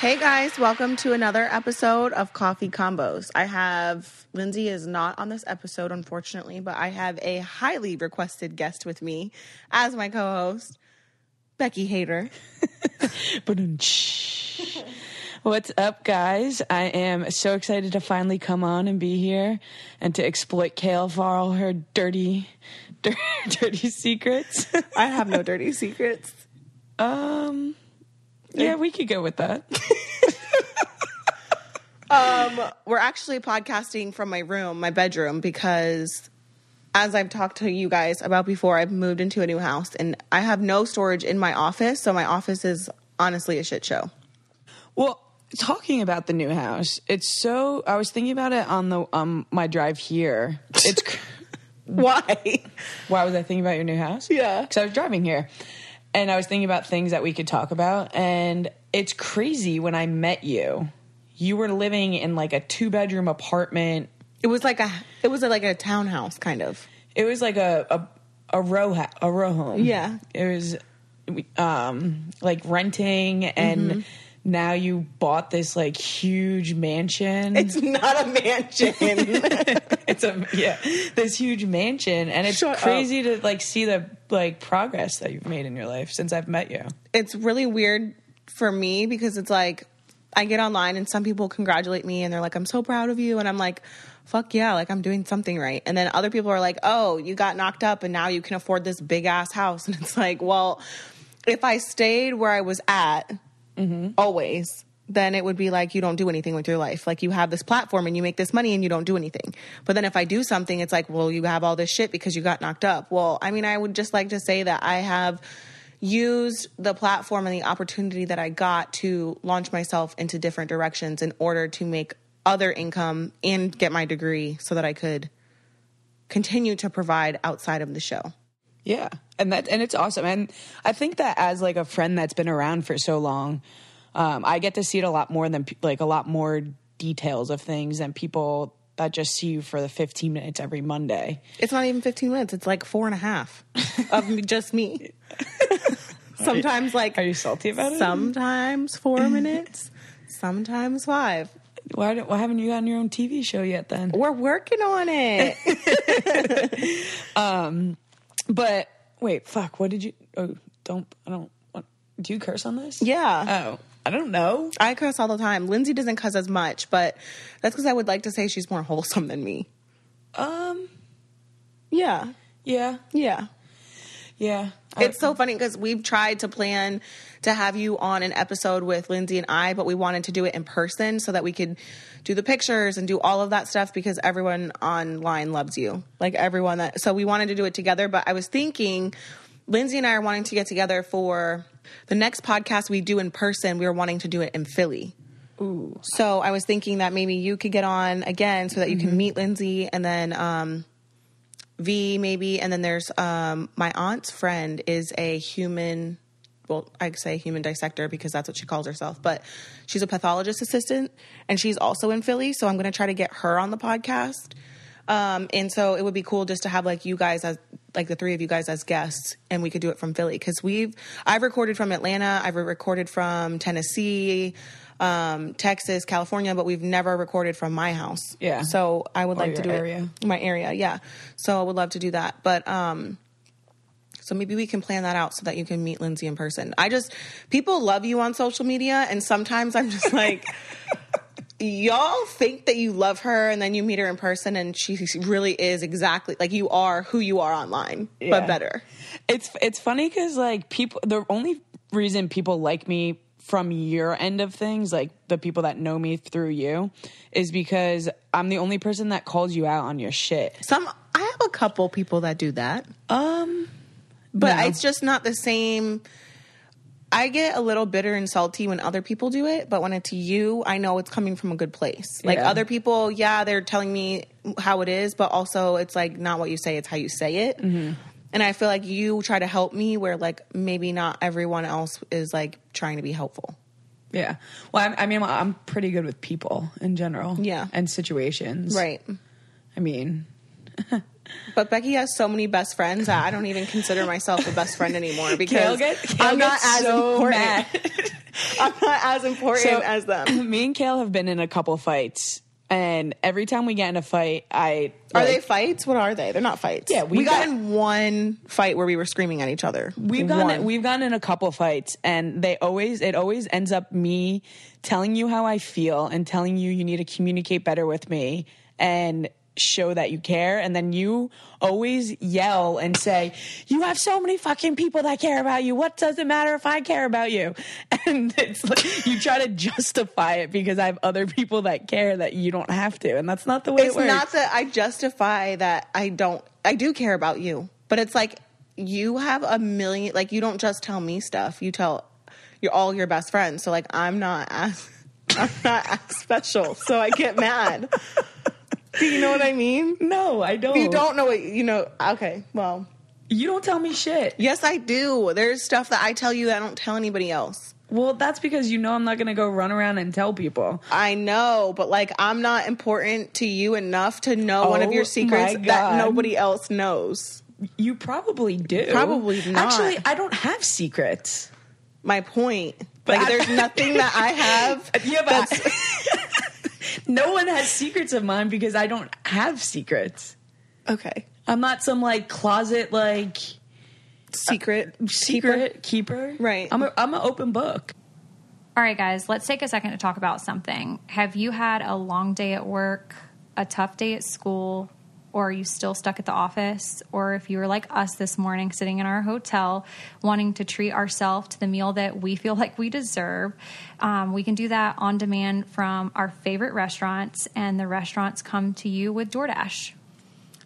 Hey guys, welcome to another episode of Coffee Combos. Lindsie is not on this episode, unfortunately, but I have a highly requested guest with me as my co-host, Becky Hayter. What's up, guys? I am so excited to finally come on and be here and to exploit Kail for all her dirty secrets. I have no dirty secrets. Yeah, we could go with that. We're actually podcasting from my bedroom, because as I've talked to you guys about before, I've moved into a new house and I have no storage in my office. So my office is honestly a shit show. Well, talking about the new house, I was thinking about it on my drive here. Why? Why was I thinking about your new house? Yeah. Because I was driving here. And I was thinking about things that we could talk about. And it's crazy, when I met you, you were living in like a 2-bedroom apartment. It was like a townhouse kind of. It was like a row home. Yeah. It was like renting, and now you bought this like huge mansion. It's not a mansion. This huge mansion, and it's crazy to like see the like progress that you've made in your life since I've met you. It's really weird for me because it's like I get online and some people congratulate me and they're like, "I'm so proud of you," and I'm like, fuck yeah, like I'm doing something right. And then other people are like, "Oh, you got knocked up and now you can afford this big ass house." And it's like, well, if I stayed where I was at always, then it would be like, you don't do anything with your life. Like, you have this platform and you make this money and you don't do anything. But then if I do something, it's like, well, you have all this shit because you got knocked up. Well, I mean, I would just like to say that I have used the platform and the opportunity that I got to launch myself into different directions in order to make other income and get my degree so that I could continue to provide outside of the show. Yeah. And it's awesome. And I think that as like a friend that's been around for so long, I get to see it a lot more than like a lot more details of things than people that just see you for the 15 minutes every Monday. It's not even 15 minutes. It's like 4.5 of just me. Sometimes Are you salty about it? Sometimes 4 minutes, sometimes 5. Why haven't you gotten your own TV show yet then? We're working on it. But wait, fuck, what did you, do you curse on this? Yeah. Oh, I don't know. I curse all the time. Lindsie doesn't cuss as much, but that's because I would like to say she's more wholesome than me. Yeah. Yeah. Yeah. Yeah. It's so funny because we've tried to plan to have you on an episode with Lindsie and I, but we wanted to do it in person so that we could do the pictures and do all of that stuff because everyone online loves you. Like so we wanted to do it together, but I was thinking Lindsie and I are wanting to get together for the next podcast we do in person. We were wanting to do it in Philly. Ooh. So I was thinking that maybe you could get on again so that you can meet Lindsie, and then, V maybe, and then there's my aunt's friend is a human, well, I say human dissector because that's what she calls herself, but she's a pathologist assistant and she's also in Philly, so I'm going to try to get her on the podcast. And so it would be cool just to have like you guys as like the three of you guys as guests, and we could do it from Philly because I've recorded from Atlanta, I've recorded from Tennessee, Texas, California, but we've never recorded from my house. Yeah. So I would like to do area. My area. Yeah. So I would love to do that. But, so maybe we can plan that out so that you can meet Lindsie in person. People love you on social media, and sometimes I'm just like, y'all think that you love her and then you meet her in person and she really is exactly like you are who you are online, but better. It's funny because like the only reason people like me from your end of things, like the people that know me through you, is because I'm the only person that calls you out on your shit. I have a couple people that do that. But no. It's just not the same. I get a little bitter and salty when other people do it, but when it's you, I know it's coming from a good place. Like other people, they're telling me how it is, but also it's like not what you say, it's how you say it. Mm-hmm. And I feel like you try to help me where like maybe not everyone else is like trying to be helpful. Yeah. Well, I mean, I'm pretty good with people in general. Yeah. And situations. Right. I mean... But Becky has so many best friends that I don't even consider myself a best friend anymore because I'm not as important. I'm not as important as them. Me and Kail have been in a couple fights, and every time we get in a fight, Are they fights? What are they? They're not fights. Yeah, we got in one fight where we were screaming at each other. We've gotten in a couple fights, and it always ends up me telling you how I feel and telling you need to communicate better with me and show that you care, and then you always yell and say, you have so many fucking people that care about you, what does it matter if I care about you? And it's like you try to justify it because I have other people that care that you don't have to, and that's not the way it works. It's not that I justify that I do care about you, but it's like you have a million, like you don't just tell me stuff, you tell all your best friends, so like I'm not as special, so I get mad. Do you know what I mean? No, I don't. If you don't know what you know. Okay, well. You don't tell me shit. Yes, I do. There's stuff that I tell you that I don't tell anybody else. Well, that's because you know I'm not going to go run around and tell people. I know, but like I'm not important to you enough to know one of your secrets that nobody else knows. You probably do. Probably not. Actually, I don't have secrets. My point. Like there's nothing that I have. Yeah, but no one has secrets of mine because I don't have secrets. Okay. I'm not some like closet like secret keeper. Right. I'm an open book. All right, guys, let's take a second to talk about something. Have you had a long day at work, a tough day at school, or are you still stuck at the office? Or if you were like us this morning, sitting in our hotel, wanting to treat ourselves to the meal that we feel like we deserve, we can do that on demand from our favorite restaurants, and the restaurants come to you with DoorDash.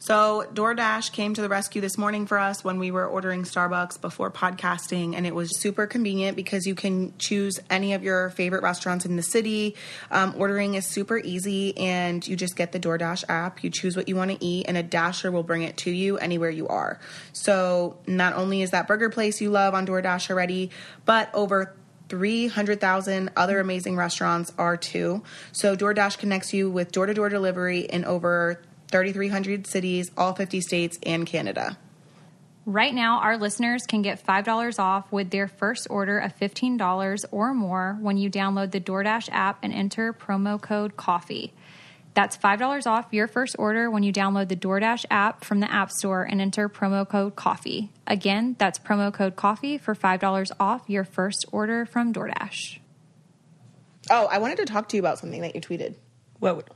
So DoorDash came to the rescue this morning for us when we were ordering Starbucks before podcasting, and it was super convenient because you can choose any of your favorite restaurants in the city. Ordering is super easy, and you just get the DoorDash app. You choose what you want to eat, and a Dasher will bring it to you anywhere you are. So not only is that burger place you love on DoorDash already, but over 300,000 other amazing restaurants are too. So DoorDash connects you with door-to-door delivery in over 3,300 cities, all 50 states, and Canada. Right now, our listeners can get $5 off with their first order of $15 or more when you download the DoorDash app and enter promo code COFFEE. That's $5 off your first order when you download the DoorDash app from the App Store and enter promo code COFFEE. Again, that's promo code COFFEE for $5 off your first order from DoorDash. Oh, I wanted to talk to you about something that you tweeted. What?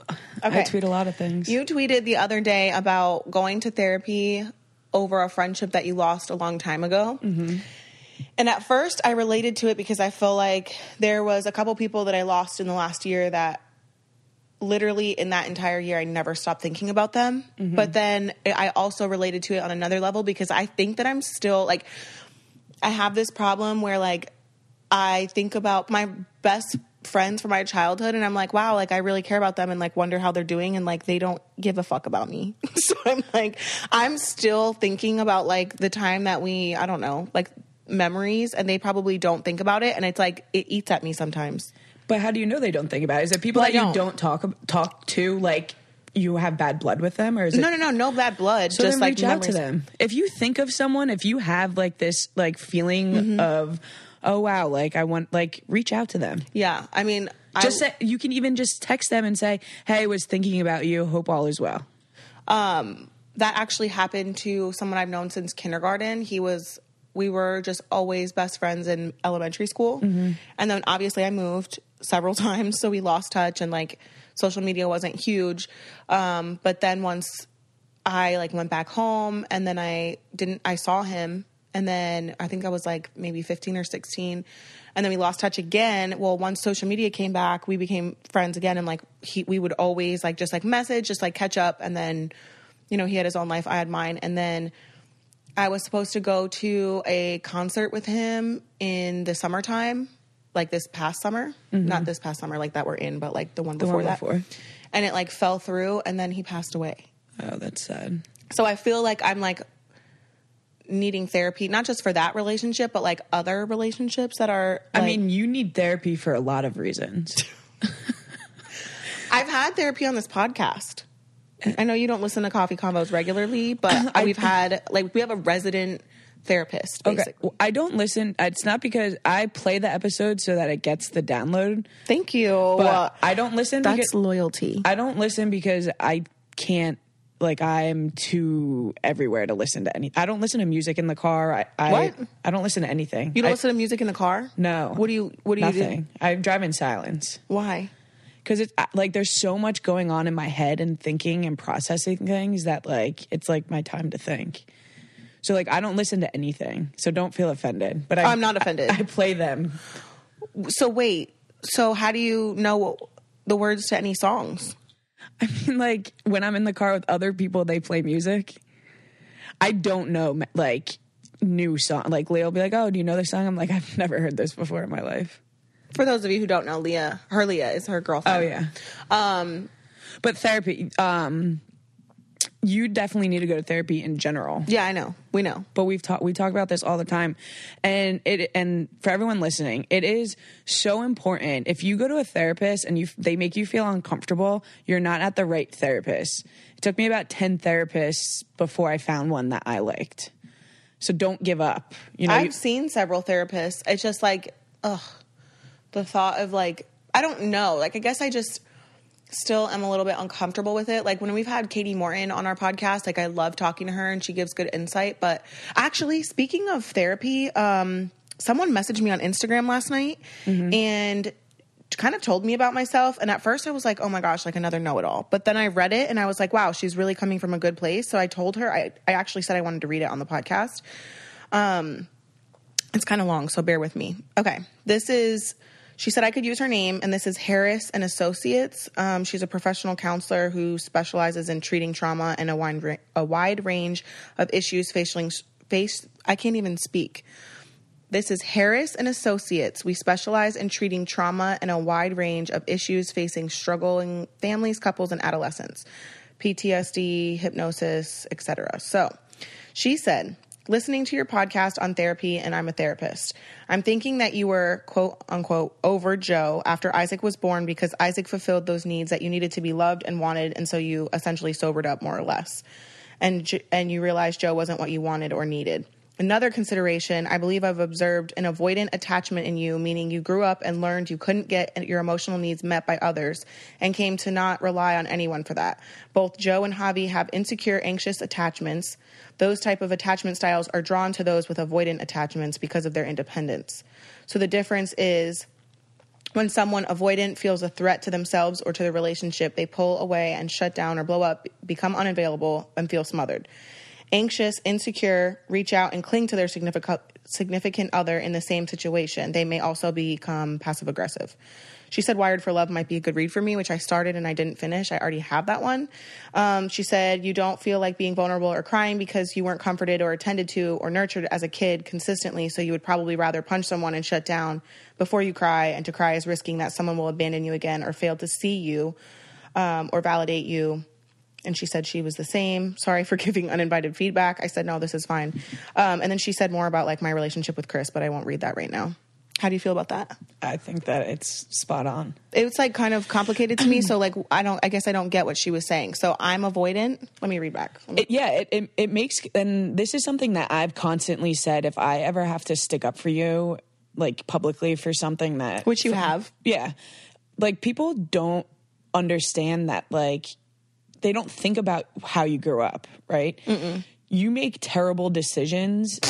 Okay. I tweet a lot of things. You tweeted the other day about going to therapy over a friendship that you lost a long time ago. Mm-hmm. And at first I related to it because I feel like there was a couple people that I lost in the last year that literally in that entire year I never stopped thinking about them. Mm-hmm. But then I also related to it on another level because I think that I'm still like, I have this problem where like I think about my best friends from my childhood and I'm like, wow, like I really care about them and like wonder how they're doing and like they don't give a fuck about me. So I'm like, I'm still thinking about like the time that we, I don't know, like memories, and they probably don't think about it, and it's like it eats at me sometimes. But how do you know they don't think about it? Is it people that you don't talk to, like you have bad blood with them, or is it no bad blood? So just then like reach out to them. If you think of someone, if you have like this like feeling mm-hmm. of, oh wow, like I want, like reach out to them. Yeah, I mean, just say, you can even just text them and say, hey, I was thinking about you, hope all is well. That actually happened to someone I've known since kindergarten. We were just always best friends in elementary school. Mm-hmm. And then obviously I moved several times, so we lost touch, and like social media wasn't huge. But then once I like went back home, and then I saw him, and then I think I was like maybe 15 or 16, and then we lost touch again. Well, once social media came back, we became friends again, and like we would always like just like message, just like catch up, and then, you know, he had his own life, I had mine, and then I was supposed to go to a concert with him in the summertime, like this past summer. Mm-hmm. Not this past summer, like that we're in, but like the one before that. And it like fell through, and then he passed away. Oh, that's sad. So I feel like I'm like needing therapy, not just for that relationship, but like other relationships that are like, I mean, you need therapy for a lot of reasons. I've had therapy on this podcast. I know you don't listen to Coffee Convos regularly, but we have a resident therapist, basically. Okay. I don't listen. It's not because I play the episode so that it gets the download. Thank you. But I don't listen. That's loyalty. I don't listen because I can't, like, I'm too everywhere to listen to anything. I don't listen to music in the car. What? I don't listen to anything. You don't listen to music in the car? No. What do you Nothing. do? I drive in silence. Why? Because it's like there's so much going on in my head and thinking and processing things that, like, it's like my time to think. So, like, I don't listen to anything. So don't feel offended. But I'm not offended. I play them. So wait. So how do you know the words to any songs? I mean, like, when I'm in the car with other people, they play music. I don't know, like, new song. Like, Leah will be like, oh, do you know this song? I'm like, I've never heard this before in my life. For those of you who don't know, Leah is her girlfriend. Oh, yeah. But therapy, you definitely need to go to therapy in general. Yeah, I know. We know. But we talk about this all the time. And for everyone listening, it is so important. If you go to a therapist and they make you feel uncomfortable, you're not at the right therapist. It took me about 10 therapists before I found one that I liked. So don't give up. You know, I've seen several therapists. It's just like, the thought of, like, I don't know. Like, I guess I just still am a little bit uncomfortable with it. Like, when we've had Katie Morton on our podcast, like, I love talking to her and she gives good insight. But actually, speaking of therapy, someone messaged me on Instagram last night and kind of told me about myself. And at first I was like, oh my gosh, like another know-it-all. But then I read it and I was like, wow, she's really coming from a good place. So I told her, I actually said I wanted to read it on the podcast. It's kind of long, so bear with me. Okay. She said I could use her name, and this is Harris and Associates. She's a professional counselor who specializes in treating trauma and a wide range of issues I can't even speak. This is Harris and Associates. We specialize in treating trauma and a wide range of issues facing struggling families, couples, and adolescents. PTSD, hypnosis, etc. So she said, listening to your podcast on therapy, and I'm a therapist. I'm thinking that you were, quote unquote, over Joe after Isaac was born because Isaac fulfilled those needs that you needed to be loved and wanted, and so you essentially sobered up more or less. And you realized Joe wasn't what you wanted or needed. Another consideration, I believe I've observed an avoidant attachment in you, meaning you grew up and learned you couldn't get your emotional needs met by others and came to not rely on anyone for that. Both Joe and Javi have insecure, anxious attachments. Those type of attachment styles are drawn to those with avoidant attachments because of their independence. So the difference is when someone avoidant feels a threat to themselves or to the relationship, they pull away and shut down or blow up, become unavailable, and feel smothered. Anxious, insecure, reach out and cling to their significant other in the same situation. They may also become passive aggressive. She said Wired for Love might be a good read for me, which I started and I didn't finish. I already have that one. She said you don't feel like being vulnerable or crying because you weren't comforted or attended to or nurtured as a kid consistently, so you would probably rather punch someone and shut down before you cry, and to cry is risking that someone will abandon you again or fail to see you or validate you. And she said she was the same. Sorry for giving uninvited feedback. I said, no, this is fine. And then she said more about, like, my relationship with Chris, but I won't read that right now. How do you feel about that? I think that it's spot on. It's, like, kind of complicated to me. So, like, I guess I don't get what she was saying. So I'm avoidant. Let me read back. It makes, and this is something that I've constantly said, if I ever have to stick up for you, like, publicly for something that. Which you have. Yeah. Like, people don't understand that, like, they don't think about how you grew up, right? Mm-mm. You make terrible decisions.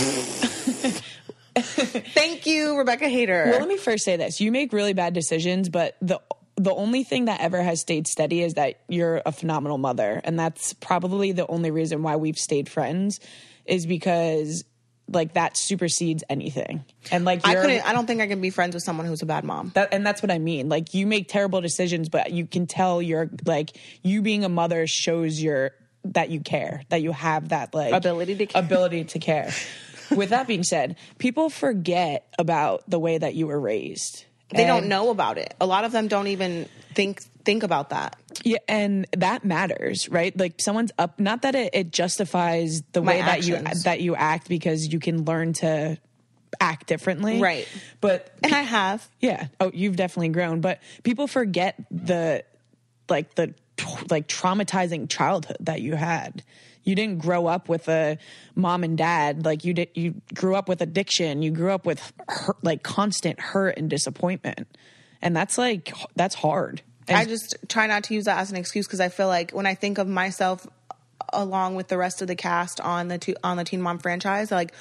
Thank you, Rebecca Hayter. Well, let me first say this. You make really bad decisions, but the only thing that ever has stayed steady is that you're a phenomenal mother. And that's probably the only reason why we've stayed friends, is because, like, that supersedes anything. And, like, I don't think I can be friends with someone who's a bad mom. And that's what I mean. Like, you make terrible decisions, but you can tell you're, like, you being a mother shows that you care, that you have that, like, ability to care. With that being said, people forget about the way that you were raised. They don't know about it. A lot of them don't even think about that. Yeah, and that matters, right? Like, someone's up, not that it justifies the way that you act, because you can learn to act differently. Right. And I have. Yeah. Oh, you've definitely grown, but people forget the traumatizing childhood that you had. You didn't grow up with a mom and dad. Like you grew up with addiction. You grew up with like constant hurt and disappointment. And that's hard. And I just try not to use that as an excuse, because I feel like when I think of myself along with the rest of the cast on the Teen Mom franchise, like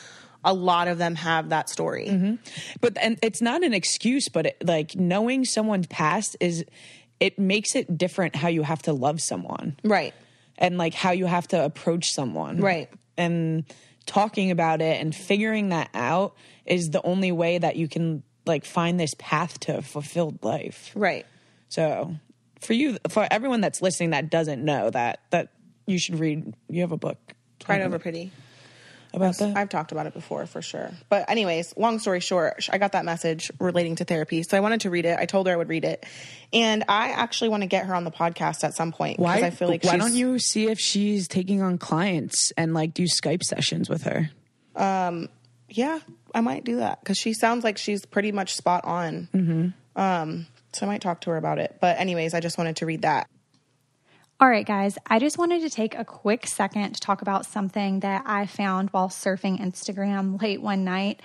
a lot of them have that story. Mm-hmm. And it's not an excuse, but like knowing someone's past it makes it different how you have to love someone. Right. And like how you have to approach someone. Right. And talking about it and figuring that out is the only way that you can like find this path to a fulfilled life. Right. So for everyone that's listening that doesn't know that you should read, you have a book. Pride Over Pity. About that? I've talked about it before, for sure. But anyways, long story short, I got that message relating to therapy. So I wanted to read it. I told her I would read it. And I actually want to get her on the podcast at some point. Why? I feel like why don't you see if she's taking on clients and like do Skype sessions with her? Yeah, I might do that, because she sounds like she's pretty much spot on. Mm-hmm. So I might talk to her about it. But anyways, I just wanted to read that. All right, guys, I just wanted to take a quick second to talk about something that I found while surfing Instagram late one night.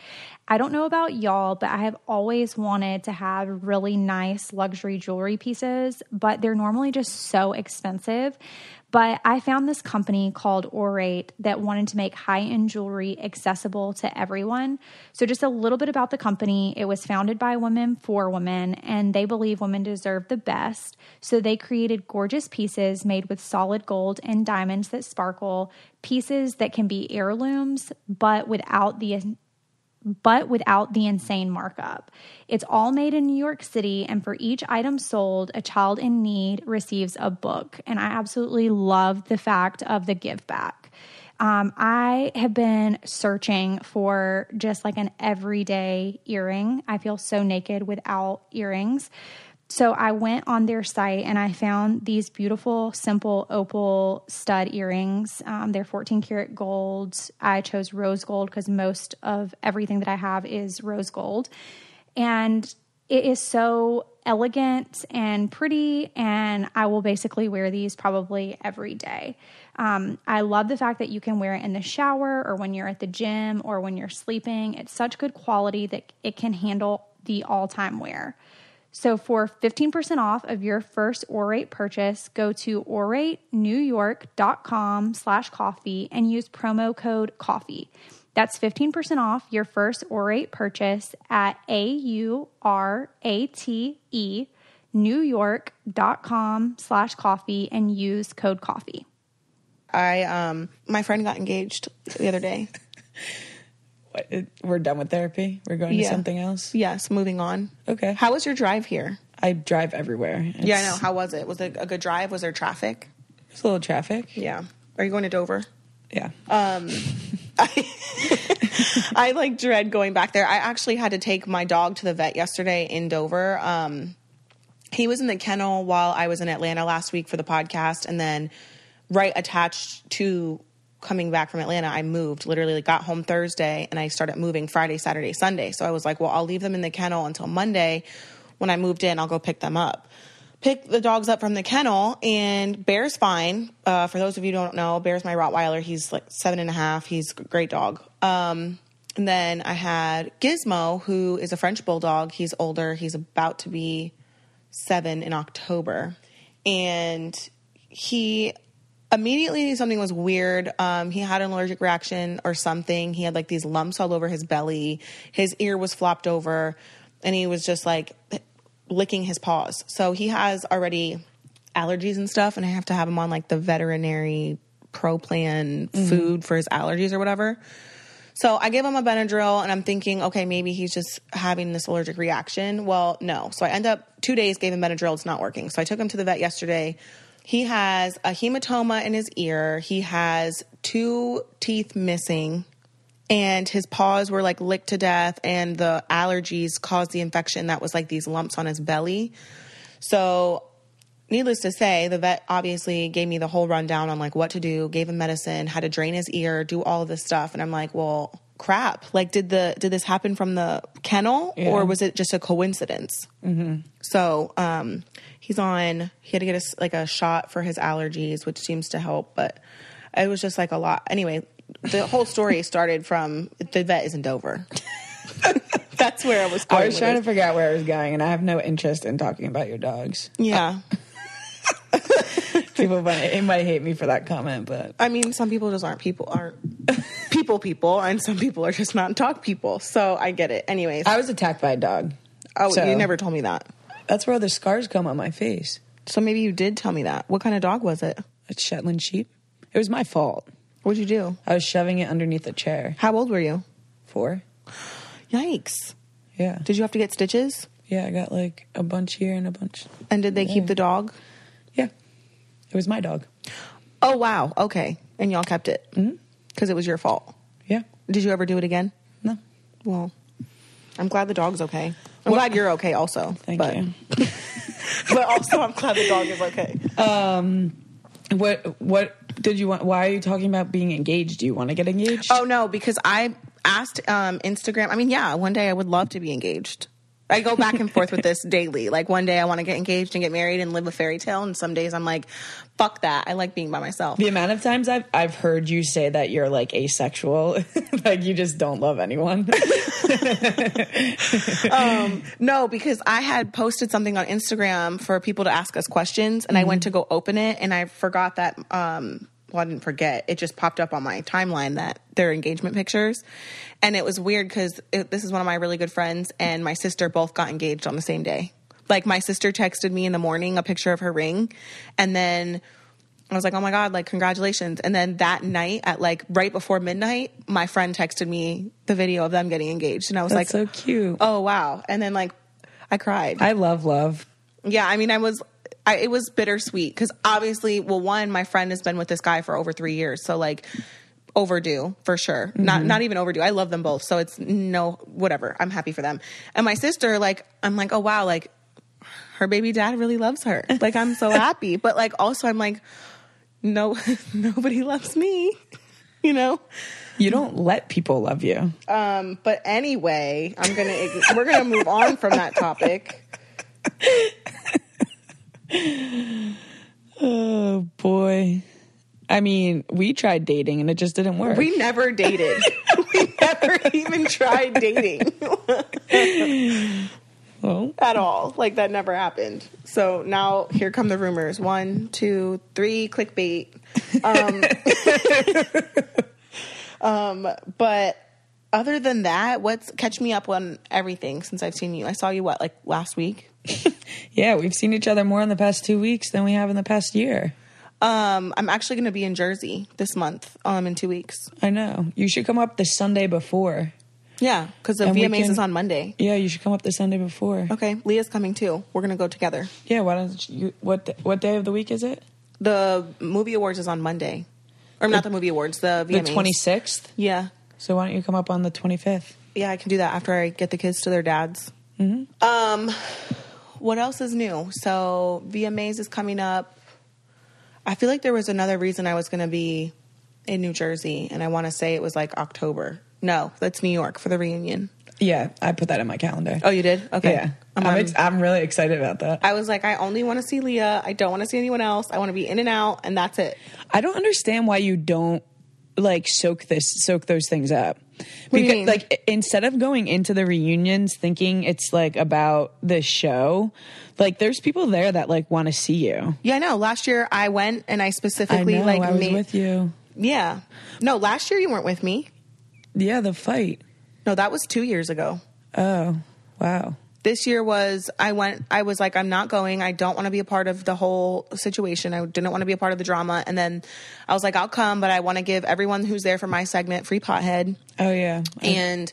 I don't know about y'all, but I have always wanted to have really nice luxury jewelry pieces, but they're normally just so expensive. But I found this company called Orate that wanted to make high-end jewelry accessible to everyone. So just a little bit about the company. It was founded by women for women, and they believe women deserve the best. So they created gorgeous pieces made with solid gold and diamonds that sparkle, pieces that can be heirlooms, but without the insane markup. It's all made in New York City, and for each item sold, a child in need receives a book. And I absolutely love the fact of the give back. I have been searching for just like an everyday earring. I feel so naked without earrings. So I went on their site and I found these beautiful, simple opal stud earrings. They're 14 karat gold. I chose rose gold because most of everything that I have is rose gold. And it is so elegant and pretty, and I will basically wear these probably every day. I love the fact that you can wear it in the shower or when you're at the gym or when you're sleeping. It's such good quality that it can handle the all-time wear. So for 15% off of your first Orate purchase, go to oratenewyork.com/coffee and use promo code coffee. That's 15% off your first Orate purchase at AURATE newyork.com/coffee and use code coffee. My friend got engaged the other day. What, we're done with therapy? We're going to something else? Yes, moving on. Okay. How was your drive here? I drive everywhere. Yeah, I know. How was it? Was it a good drive? Was there traffic? There's a little traffic. Yeah. Are you going to Dover? Yeah. I like dread going back there. I actually had to take my dog to the vet yesterday in Dover. He was in the kennel while I was in Atlanta last week for the podcast, and then right attached to coming back from Atlanta, I moved. Literally got home Thursday and I started moving Friday, Saturday, Sunday. So I was like, well, I'll leave them in the kennel until Monday. When I moved in, I'll go pick them up. Pick the dogs up from the kennel, and Bear's fine. For those of you who don't know, Bear's my Rottweiler. He's like 7.5. He's a great dog. And then I had Gizmo, who is a French Bulldog. He's older. He's about to be 7 in October. And he immediately knew something was weird. He had an allergic reaction or something. He had like these lumps all over his belly. His ear was flopped over, and he was just like licking his paws. So he has already allergies and stuff, and I have to have him on like the veterinary pro plan food for his allergies or whatever. So I gave him a Benadryl, and I'm thinking, okay, maybe he's just having this allergic reaction. Well, no. So I end up 2 days, gave him Benadryl. It's not working. So I took him to the vet yesterday. He has a hematoma in his ear. He has 2 teeth missing, and his paws were like licked to death, and the allergies caused the infection that was like these lumps on his belly. So needless to say, the vet obviously gave me the whole rundown on like what to do, gave him medicine, had to drain his ear, do all of this stuff. And I'm like, well, crap. Like, did this happen from the kennel or was it just a coincidence? Mm-hmm. So, he had to get a shot for his allergies, which seems to help, but It was just like a lot. Anyway, the whole story started from the vet is in Dover. That's where I was going. I was trying to figure out where I was going, and I have no interest in talking about your dogs. Yeah. People might hate me for that comment, but I mean, some people just aren't people, and some people are just not dog people. So I get it. Anyways. I was attacked by a dog. Oh, so you never told me that. That's where the scars come on my face. So maybe you did tell me that. What kind of dog was it? A Shetland sheep. It was my fault. What'd you do? I was shoving it underneath a chair. How old were you? 4. Yikes. Yeah. Did you have to get stitches? Yeah, I got like a bunch here and a bunch. And did they keep the dog? Yeah. It was my dog. Oh, wow. Okay. And y'all kept it? Because it was your fault? Yeah. Did you ever do it again? No. Well, I'm glad the dog's okay. I'm glad you're okay also. Thank you. But also I'm glad the dog is okay. What did you want? Why are you talking about being engaged? Do you want to get engaged? Oh, no, because I asked Instagram. I mean, yeah, one day I would love to be engaged. I go back and forth with this daily. Like one day I want to get engaged and get married and live a fairy tale. And some days I'm like, fuck that. I like being by myself. The amount of times I've heard you say that you're like asexual, like you just don't love anyone. No, because I had posted something on Instagram for people to ask us questions and I went to go open it and I forgot that, well, I didn't forget. It just popped up on my timeline that they're engagement pictures. And it was weird because this is one of my really good friends and my sister both got engaged on the same day. Like my sister texted me in the morning a picture of her ring. And then I was like, oh my God, like congratulations. And then that night at like right before midnight, my friend texted me the video of them getting engaged. And I was That's like, so cute. Oh, wow. And then like I cried. I love love. Yeah. I mean, it was bittersweet because obviously, well, one, my friend has been with this guy for over 3 years. So like overdue for sure. Not even overdue. I love them both. So it's whatever. I'm happy for them. And my sister, like, I'm like, oh wow, like her baby dad really loves her. Like, I'm so happy. But like, also I'm like, no, nobody loves me, you know? You don't let people love you. But anyway, we're going to move on from that topic. Oh boy. I mean, we tried dating and it just didn't work. We never dated. We never even tried dating. Well, at all. Like that never happened. So now here come the rumors. 1, 2, 3, clickbait. But other than that, catch me up on everything since I've seen you. I saw you like last week? Yeah, we've seen each other more in the past 2 weeks than we have in the past year. I'm actually going to be in Jersey this month, in 2 weeks. I know. You should come up the Sunday before. Yeah, because the VMAs is on Monday. Yeah, you should come up the Sunday before. Okay, Leah's coming too. We're going to go together. Yeah, why don't you, what day of the week is it? The movie awards is on Monday. Or not the movie awards, the VMAs. The 26th? Yeah. So why don't you come up on the 25th? Yeah, I can do that after I get the kids to their dads. Mm-hmm. What else is new? So VMAs is coming up. I feel like there was another reason I was going to be in New Jersey, and I want to say it was like October. No, that's New York for the reunion. Yeah, I put that in my calendar. Oh, you did? Okay. Yeah. I'm really excited about that. I was like, I only want to see Leah. I don't want to see anyone else. I want to be in and out, and that's it. I don't understand why you don't like soak those things up. What do you mean? Like instead of going into the reunions thinking it's like about the show, like there's people there that like want to see you. Yeah, I know. Last year I went and I specifically I was with you. Yeah. No, last year you weren't with me. Yeah, the fight. No, that was 2 years ago. Oh, wow. This year I was like, I'm not going. I don't want to be a part of the whole situation. I didn't want to be a part of the drama. And then I was like, I'll come, but I want to give everyone who's there for my segment free pothead. Oh, yeah. And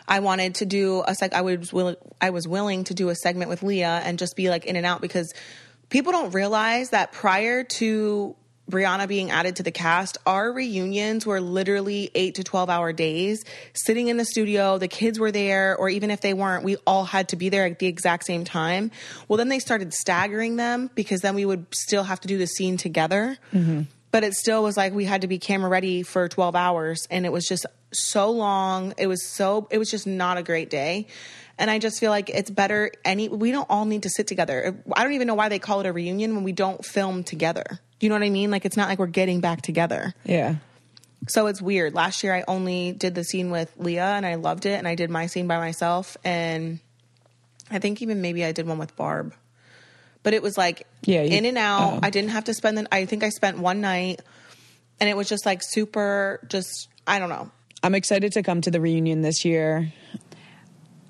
I wanted to do I was willing to do a segment with Leah and just be like in and out because people don't realize that prior to Brianna being added to the cast, our reunions were literally 8 to 12 hour days, sitting in the studio. The kids were there, or even if they weren't, we all had to be there at the exact same time. Well, then they started staggering them because then we would still have to do the scene together. Mm-hmm. but it still was like we had to be camera ready for 12 hours, and it was just so long. It was just not a great day. And I just feel like it's better we don't all need to sit together. I don't even know why they call it a reunion when we don't film together. Do you know what I mean? Like, it's not like we're getting back together. Yeah. So it's weird. Last year I only did the scene with Leah, and I loved it, and I did my scene by myself, and I think even maybe I did one with Barb. But it was like in and out. I didn't have to spend I think I spent one night, and it was just like super, just, I don't know. I'm excited to come to the reunion this year.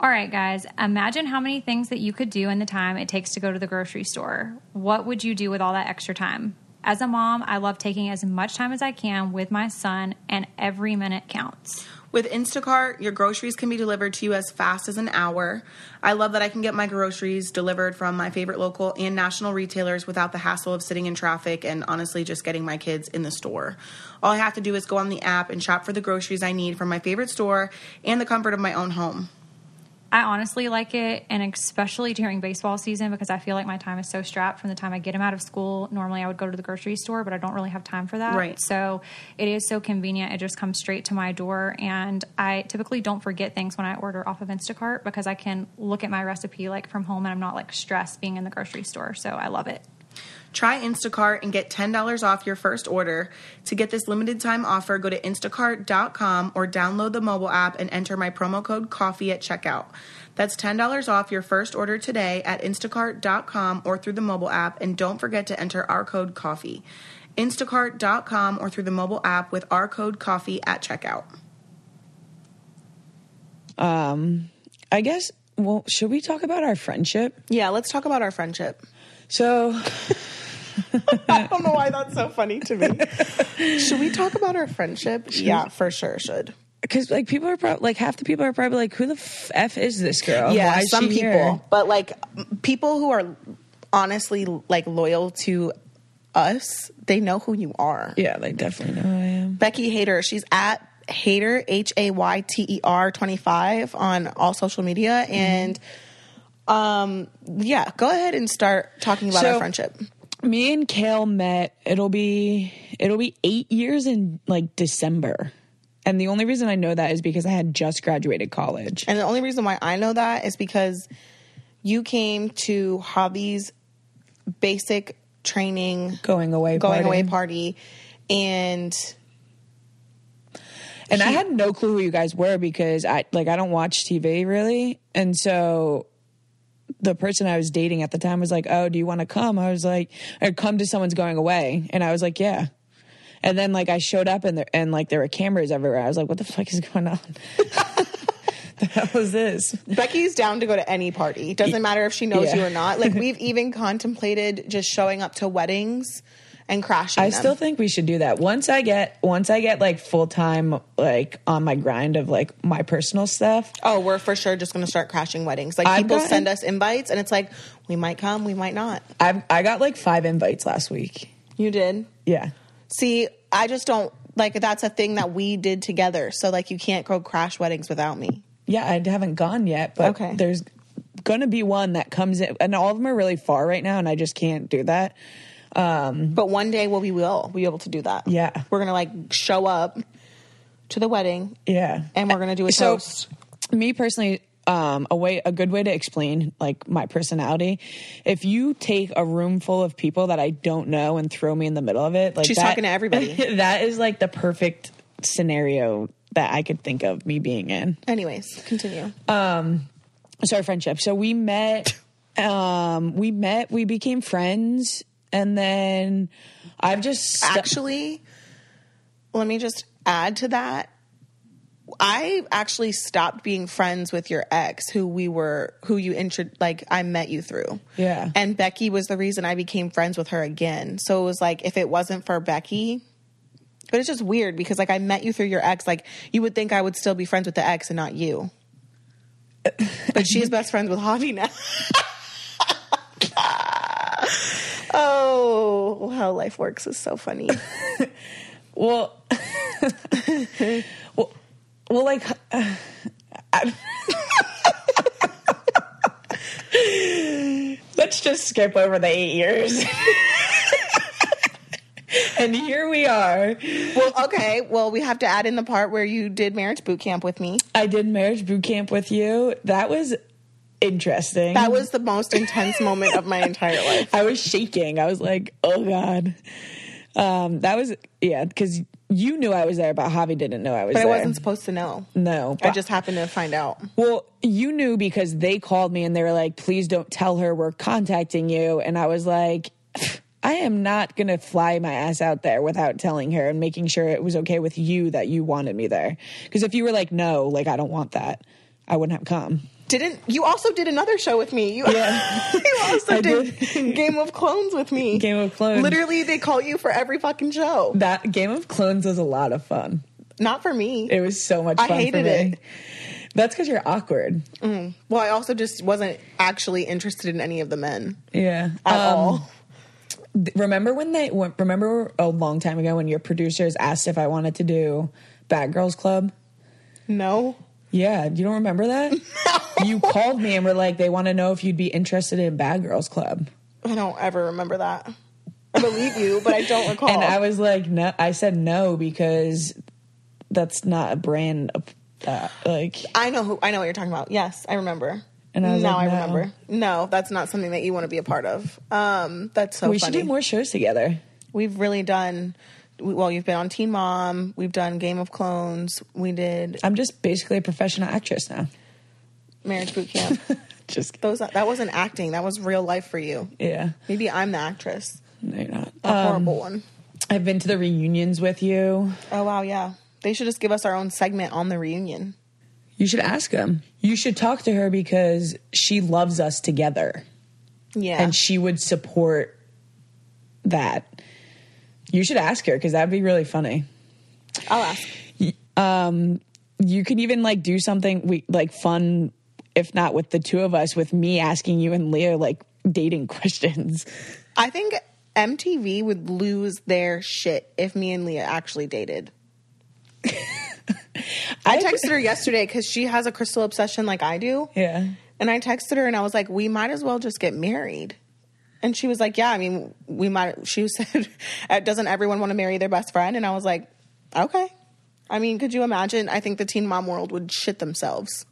All right, guys, imagine how many things that you could do in the time it takes to go to the grocery store. What would you do with all that extra time? As a mom, I love taking as much time as I can with my son, and every minute counts. With Instacart, your groceries can be delivered to you as fast as an hour. I love that I can get my groceries delivered from my favorite local and national retailers without the hassle of sitting in traffic and honestly just getting my kids in the store. All I have to do is go on the app and shop for the groceries I need from my favorite store and the comfort of my own home. I honestly like it, and especially during baseball season, because I feel like my time is so strapped from the time I get him out of school. Normally I would go to the grocery store, but I don't really have time for that. Right. So it is so convenient. It just comes straight to my door, and I typically don't forget things when I order off of Instacart because I can look at my recipe like from home, and I'm not like stressed being in the grocery store. So I love it. Try Instacart and get $10 off your first order. To get this limited time offer, go to instacart.com or download the mobile app and enter my promo code COFFEE at checkout. That's $10 off your first order today at instacart.com or through the mobile app, and don't forget to enter our code COFFEE. Instacart.com or through the mobile app with our code COFFEE at checkout. I guess, well, should we talk about our friendship? Yeah, let's talk about our friendship. So... I don't know why that's so funny to me. Should we talk about our friendship? Yeah, for sure should. Because like people are probably like half the people are probably like, who the f is this girl? Yeah, why is some she people, here? but like people who are honestly like loyal to us, they know who you are. Yeah, they definitely know who I am. Becky Hayter, she's at Hayter HAYTER 25 on all social media, and yeah, go ahead and start talking about our friendship. Me and Kail met, it'll be 8 years in like December. And the only reason I know that is because I had just graduated college. And the only reason why I know that is because you came to Hobby's basic training going away party, and I had no clue who you guys were because I don't watch TV really. And so the person I was dating at the time was like, "Oh, do you want to come?" I was like, "I'd come to someone's going away." And I was like, "Yeah." And then like I showed up and there were cameras everywhere. I was like, "What the fuck is going on?" The hell was this? Becky's down to go to any party. Doesn't matter if she knows you or not. Like, we've even contemplated just showing up to weddings and crashing them. Still think we should do that. Once I get like full-time like on my grind of like my personal stuff. Oh, we're for sure just going to start crashing weddings. Like, people send us invites and it's like, we might come, we might not. I got like 5 invites last week. You did? Yeah. See, I just don't like, that's a thing that we did together. So like, you can't go crash weddings without me. Yeah, I haven't gone yet, but there's going to be one that comes in, and all of them are really far right now, and I just can't do that. But one day we will be able to do that. Yeah. We're going to like show up to the wedding. Yeah. And we're going to do a toast. Me personally, a good way to explain like my personality, if you take a room full of people that I don't know and throw me in the middle of it, like she's talking to everybody. That is like the perfect scenario that I could think of me being in. Anyways, continue. So our friendship. So we met, we became friends, and then I've just... Actually, let me just add to that. I actually stopped being friends with your ex, who I met you through. Yeah. And Becky was the reason I became friends with her again. So it was like, if it wasn't for Becky... But it's just weird because, like, I met you through your ex. Like, you would think I would still be friends with the ex and not you. But she's best friends with Javi now. Oh, how life works is so funny. Well, like... Let's just skip over the 8 years. And here we are. Well, okay. Well, we have to add in the part where you did marriage boot camp with me. I did marriage boot camp with you. That was interesting. That was the most intense moment of my entire life. I was shaking. I was like, oh God. That was, yeah, because you knew I was there, but Javi didn't know I was there. But I wasn't supposed to know. No. I just happened to find out. Well, you knew because they called me and they were like, please don't tell her we're contacting you. And I was like, I am not going to fly my ass out there without telling her and making sure it was okay with you that you wanted me there. Because if you were like, no, like, I don't want that, I wouldn't have come. You also did another show with me. You also did Game of Clones with me. Game of Clones. Literally, they call you for every fucking show. That Game of Clones was a lot of fun. Not for me. It was so much fun. I hated it. That's because you're awkward. Well, I also just wasn't actually interested in any of the men. Yeah. At all. Remember a long time ago when your producers asked if I wanted to do Bad Girls Club? No. Yeah, you don't remember that? No. You called me and were like, they want to know if you'd be interested in Bad Girls Club. I don't ever remember that. I believe you, but I don't recall. And I was like, no. I said no because that's not a brand of that. Like, I know what you're talking about. Yes, I remember. And I was now like, I remember. No, that's not something that you want to be a part of. That's so funny. We should do more shows together. We've really done. Well, you've been on Teen Mom. We've done Game of Clones. We did. I'm just basically a professional actress now. Marriage boot camp. Just that wasn't acting. That was real life for you. Yeah. Maybe I'm the actress. No, you're not. A horrible one. I've been to the reunions with you. Oh wow, yeah. They should just give us our own segment on the reunion. You should ask them. You should talk to her because she loves us together. Yeah. And she would support that. You should ask her because that'd be really funny. I'll ask. You could even like do something fun, if not with the two of us, with me asking you and Leah like dating questions. I think MTV would lose their shit if me and Leah actually dated. I texted her yesterday because she has a crystal obsession like I do. Yeah. And I texted her and I was like, we might as well just get married. And she was like, yeah, I mean, we might. She said, doesn't everyone want to marry their best friend? And I was like, okay. I mean, could you imagine? I think the teen mom world would shit themselves.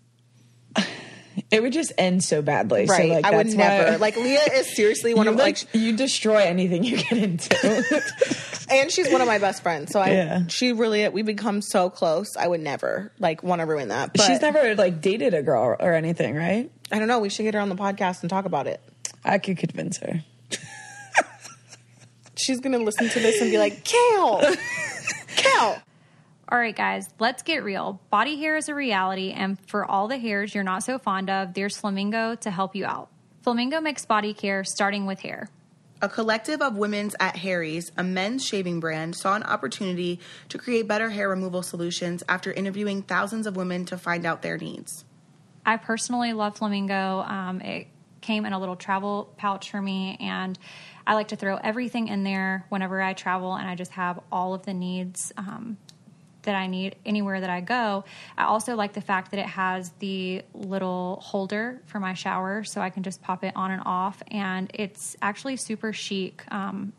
It would just end so badly. Right. So, like, I would never. Like, Leah is seriously one of, like... You destroy anything you get into. And she's one of my best friends. So she really... We become so close. I would never, like, want to ruin that. But she's never, like, dated a girl or anything, right? I don't know. We should get her on the podcast and talk about it. I could convince her. She's going to listen to this and be like, Kail! Kail! All right, guys, let's get real. Body hair is a reality, and for all the hairs you're not so fond of, there's Flamingo to help you out. Flamingo makes body care starting with hair. A collective of women's at Harry's, a men's shaving brand, saw an opportunity to create better hair removal solutions after interviewing thousands of women to find out their needs. I personally love Flamingo. It came in a little travel pouch for me, and I like to throw everything in there whenever I travel, and I just have all of the needs that I need anywhere that I go. I also like the fact that it has the little holder for my shower so I can just pop it on and off, and it's actually super chic.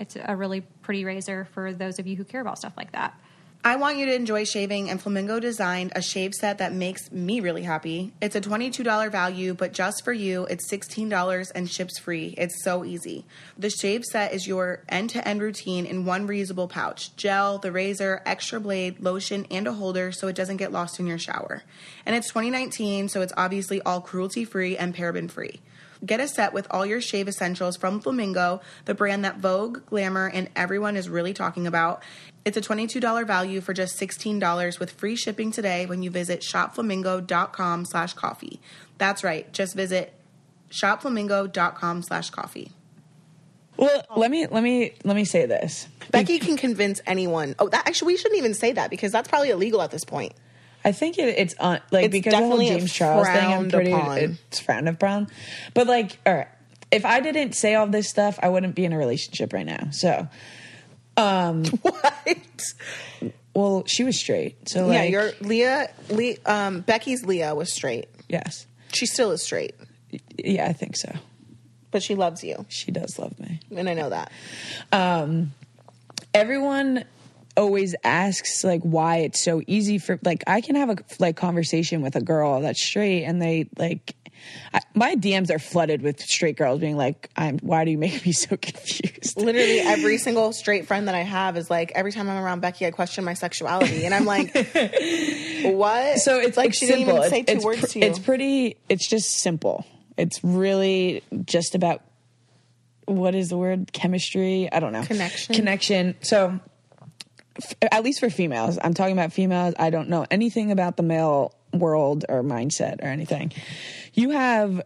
It's a really pretty razor for those of you who care about stuff like that. I want you to enjoy shaving, and Flamingo designed a shave set that makes me really happy. It's a $22 value, but just for you, it's $16 and ships free. It's so easy. The shave set is your end-to-end routine in one reusable pouch. Gel, the razor, extra blade, lotion, and a holder so it doesn't get lost in your shower. And it's 2019, so it's obviously all cruelty-free and paraben-free. Get a set with all your shave essentials from Flamingo, the brand that Vogue, Glamour, and everyone is really talking about. It's a $22 value for just $16 with free shipping today when you visit shopflamingo.com/coffee. That's right. Just visit shopflamingo.com/coffee. Well, let me say this. Becky can convince anyone. Oh, actually, we shouldn't even say that because that's probably illegal at this point. I think it's because of the whole James Charles thing. It's frowned upon. But like, all right, if I didn't say all this stuff, I wouldn't be in a relationship right now. So, what? Well, she was straight. So yeah, your Leah, Becky's Leah was straight. Yes, she still is straight. Yeah, I think so. But she loves you. She does love me, and I know that. everyone always asks like why it's so easy for like I can have a like conversation with a girl that's straight and they like my DMs are flooded with straight girls being like, why do you make me so confused? Literally every single straight friend that I have is like, every time I'm around Becky, I question my sexuality. And I'm like, what? So it's like, it's she simple. didn't even say two words to you. It's just simple. It's really just about, what is the word? Chemistry? I don't know. Connection. So at least for females, I'm talking about females. I don't know anything about the male world or mindset or anything. You have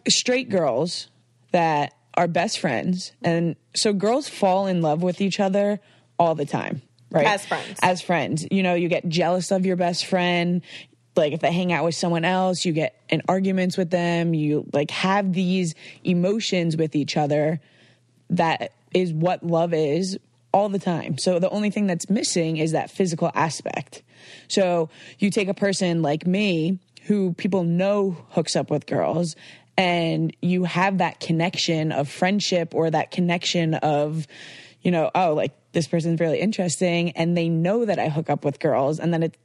straight girls that are best friends, and so girls fall in love with each other all the time, right? As friends, you know, you get jealous of your best friend. Like if they hang out with someone else, you get in arguments with them. You like have these emotions with each other. That is what love is all the time. So the only thing that's missing is that physical aspect. So you take a person like me who people know hooks up with girls, and you have that connection of friendship or that connection of, you know, oh, like this person's really interesting, and they know that I hook up with girls, and then it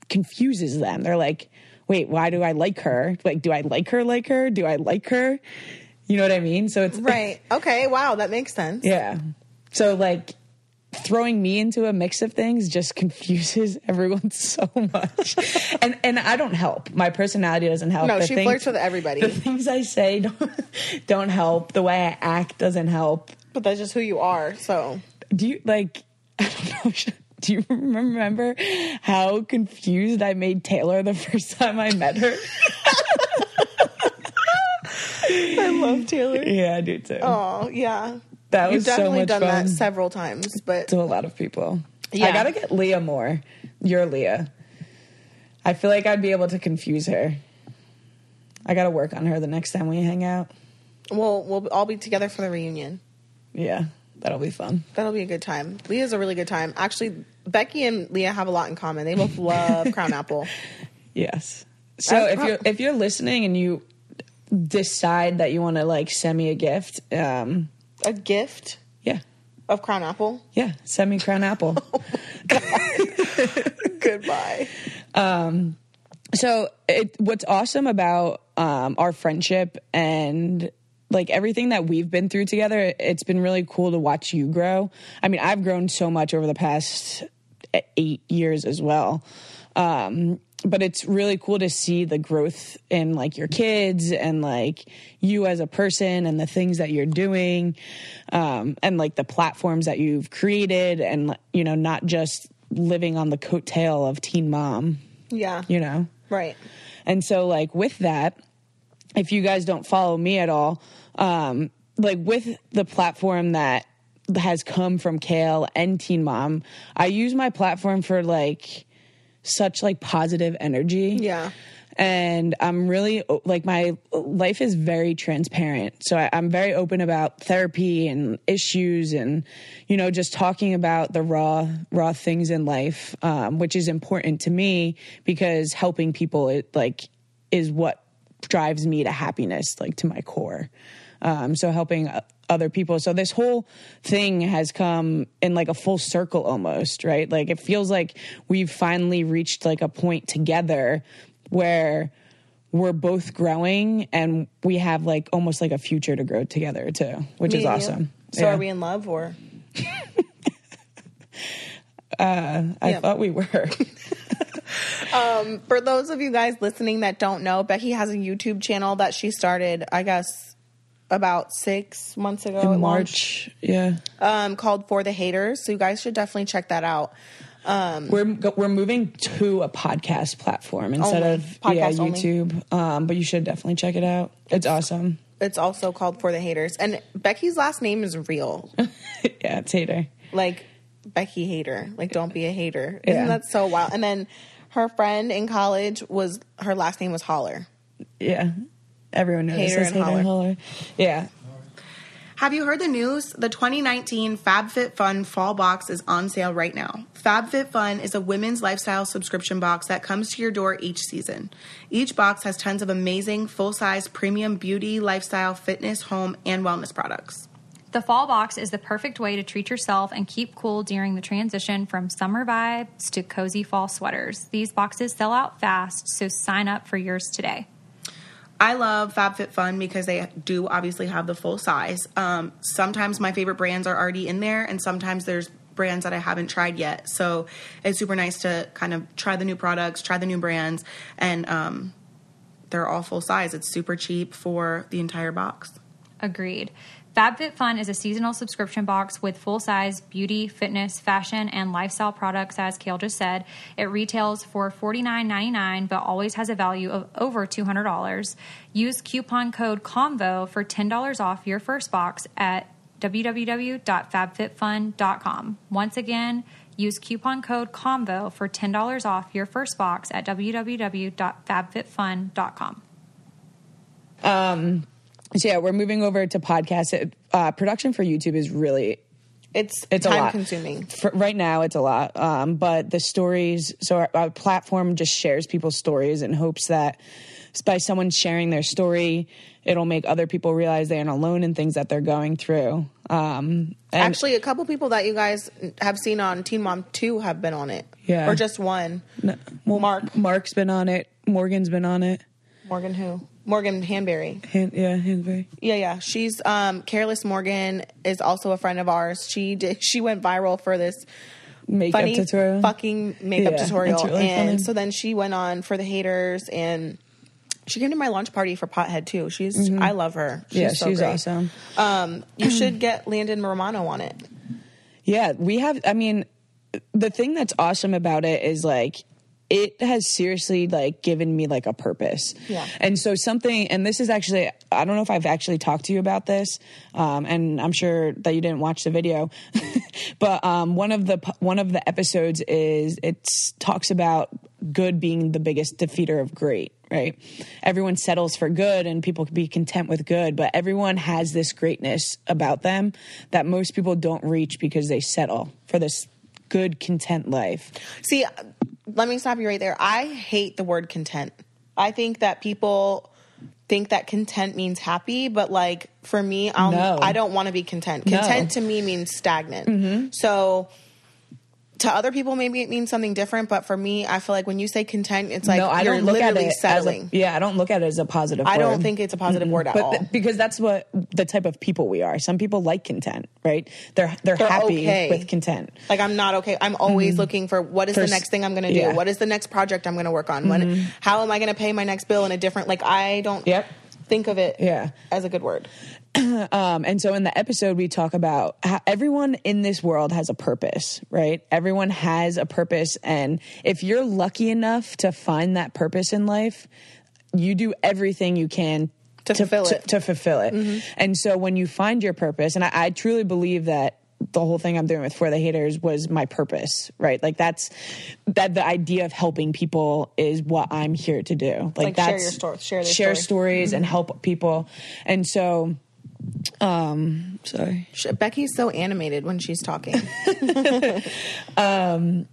confuses them. They're like, wait, why do I like her? Like, do I like her? Do I like her? You know what I mean? So it's right. Okay. Wow. That makes sense. Yeah. So like throwing me into a mix of things just confuses everyone so much. and I don't help. My personality doesn't help. No, she flirts with everybody. The things I say don't help. The way I act doesn't help. But that's just who you are. So do you like, I don't know. Do you remember how confused I made Taylor the first time I met her? I love Taylor. Yeah, I do too. Oh, yeah. That You've was so definitely much done fun. that several times, but to a lot of people. Yeah. I gotta get Leah more. You're Leah. I feel like I'd be able to confuse her. I gotta work on her the next time we hang out. Well, we'll all be together for the reunion. Yeah, that'll be fun. That'll be a good time. Leah's a really good time. Actually, Becky and Leah have a lot in common. They both love Crown Apple. Yes. So if you're listening and you decide that you want to like send me a gift, a gift? Yeah. Of Crown Apple? Yeah, send me Crown Apple. Oh my God. Goodbye. So what's awesome about our friendship and like everything that we've been through together, it's been really cool to watch you grow. I mean, I've grown so much over the past 8 years as well. But it's really cool to see the growth in like your kids and like you as a person and the things that you're doing, and like the platforms that you've created and, you know, not just living on the coattail of Teen Mom. Yeah. You know? Right. And so like with that, if you guys don't follow me at all, like with the platform that has come from Kail and Teen Mom, I use my platform for like such like positive energy. Yeah. And I'm really like, my life is very transparent. So I'm very open about therapy and issues and, you know, just talking about the raw things in life, which is important to me because helping people is what drives me to happiness, like to my core. So helping other people. So this whole thing has come in like a full circle almost, right? Like it feels like we've finally reached like a point together where we're both growing and we have like almost like a future to grow together too, which is awesome. So are we in love or? I thought we were. For those of you guys listening that don't know, Becky has a YouTube channel that she started, I guess, about 6 months ago. In March, yeah. Called For the Hayters. So you guys should definitely check that out. We're moving to a podcast platform instead of YouTube. But you should definitely check it out. It's awesome. It's also called For the Hayters. And Becky's last name is real. Yeah, it's Hater. Like Becky Hater. Like don't be a hater. Isn't that so wild? And then her friend in college her last name was Holler. Yeah. Everyone knows Hater and Holler. Yeah. Have you heard the news? The 2019 Fabfitfun Fall Box is on sale right now. Fabfitfun is a women's lifestyle subscription box that comes to your door each season. Each box has tons of amazing, full-size, premium beauty, lifestyle, fitness, home, and wellness products. The fall box is the perfect way to treat yourself and keep cool during the transition from summer vibes to cozy fall sweaters. These boxes sell out fast, so sign up for yours today. I love Fabfitfun because they do obviously have the full size. Sometimes my favorite brands are already in there, and sometimes there's brands that I haven't tried yet. So it's super nice to kind of try the new products, try the new brands, and they're all full size. It's super cheap for the entire box. Agreed. Fabfitfun is a seasonal subscription box with full-size beauty, fitness, fashion, and lifestyle products, as Kail just said. It retails for $49.99, but always has a value of over $200. Use coupon code CONVO for $10 off your first box at www.fabfitfun.com. Once again, use coupon code CONVO for $10 off your first box at www.fabfitfun.com. So yeah, we're moving over to podcasts. Production for YouTube is really it's time consuming. Right now, it's a lot. But the stories, so our platform just shares people's stories in hopes that by someone sharing their story, it'll make other people realize they aren't alone in things that they're going through. And actually, a couple people that you guys have seen on Teen Mom 2 have been on it. Yeah. Or just one. No, well, Mark's been on it. Morgan's been on it. Morgan who? Morgan Hanberry. Hanberry. Yeah. She's Careless Morgan is also a friend of ours. She went viral for this makeup funny tutorial. Fucking makeup tutorial. Really and funny. So then she went on For the Haters, and she came to my launch party for Pothead too. I love her. She's she's great. awesome. You should get Landon Romano on it. Yeah, we have, I mean, the thing that's awesome about it is like, it has seriously like given me like a purpose. Yeah. And so and this is actually, I don't know if I've actually talked to you about this. And I'm sure that you didn't watch the video, but, one of the episodes talks about good being the biggest defeater of great, right? Everyone settles for good and people can be content with good, but everyone has this greatness about them that most people don't reach because they settle for this good, content life. See, let me stop you right there. I hate the word content. I think that people think that content means happy, but like for me, I don't want to be content. Content to me means stagnant. Mm-hmm. So to other people, maybe it means something different, but for me, I feel like when you say content, it's like I you're don't look literally at it settling. I don't look at it as a positive word. I don't think it's a positive word at all. Because that's what the type of people we are. Some people like content, right? They're happy with content. Like I'm not okay. I'm always looking for what is the next thing I'm going to do? Yeah. What is the next project I'm going to work on? How am I going to pay my next bill in a different, like I don't think of it as a good word. And so in the episode, we talk about how everyone in this world has a purpose, right? Everyone has a purpose. And if you're lucky enough to find that purpose in life, you do everything you can to fulfill it. Mm-hmm. And so when you find your purpose, and I truly believe that the whole thing I'm doing with For the Haters was my purpose, right? Like that the idea of helping people is what I'm here to do. Like that's share your story, share stories and help people. And so, sorry. Becky's so animated when she's talking. And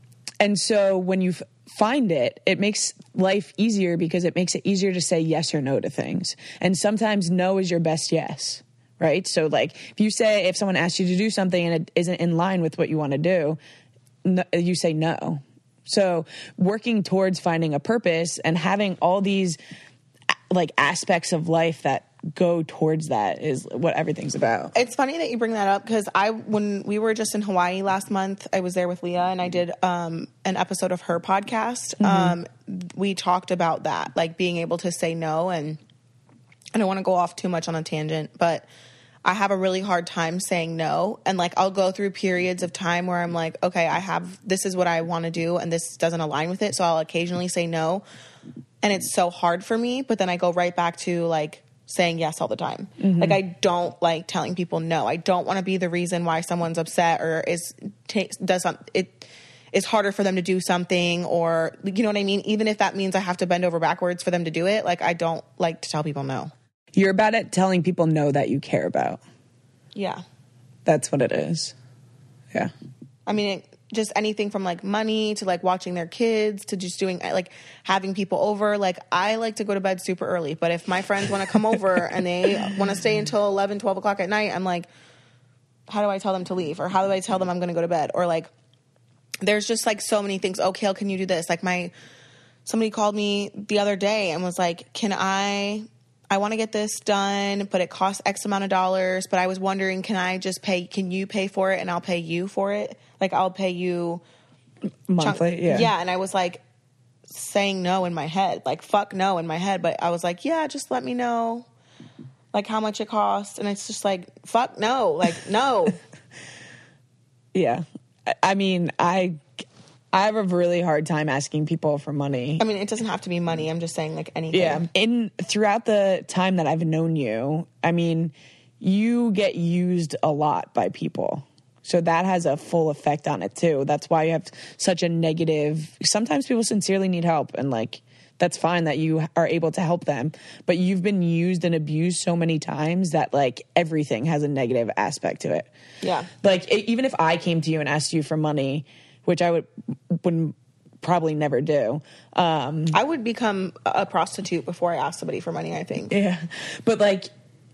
so when you find it, it makes life easier because it makes it easier to say yes or no to things. And sometimes no is your best yes. Right. So like if someone asks you to do something and it isn't in line with what you want to do, you say no. So working towards finding a purpose and having all these like aspects of life that go towards that is what everything's about. It's funny that you bring that up because when we were just in Hawaii last month, I was there with Leah and I did an episode of her podcast. We talked about that, like being able to say no, and I don't want to go off too much on a tangent, but I have a really hard time saying no. And like, I'll go through periods of time where I'm like, okay, this is what I want to do and this doesn't align with it. So I'll occasionally say no. And it's so hard for me, but then I go right back to like saying yes all the time. Mm-hmm. Like I don't like telling people no. I don't want to be the reason why someone's upset or does something. It's harder for them to do something, or you know what I mean? Even if that means I have to bend over backwards for them to do it. Like I don't like to tell people no. You're bad at telling people no that you care about. Yeah. That's what it is. Yeah. I mean, just anything from like money to like watching their kids to just doing like having people over. Like I like to go to bed super early, but if my friends want to come over and they want to stay until 11, 12 o'clock at night, I'm like, how do I tell them to leave? Or how do I tell them I'm going to go to bed? Or like, there's just like so many things. Oh, Kail, can you do this? Like somebody called me the other day and was like, I want to get this done, but it costs X amount of dollars. But I was wondering, can you pay for it and I'll pay you for it? Like I'll pay you monthly. Yeah. Yeah. And I was like saying no in my head, like fuck no in my head. But I was like, yeah, just let me know like how much it costs. And it's just like, fuck no, like no. Yeah. I mean, I have a really hard time asking people for money. I mean, it doesn't have to be money. I'm just saying like anything. Yeah. Throughout the time that I've known you, I mean, you get used a lot by people. So that has a full effect on it too. That's why you have such a negative, sometimes people sincerely need help and like, that's fine that you are able to help them, but you've been used and abused so many times that like everything has a negative aspect to it. Yeah. Like even if I came to you and asked you for money, which I wouldn't probably never do. I would become a prostitute before I asked somebody for money, I think. Yeah. But like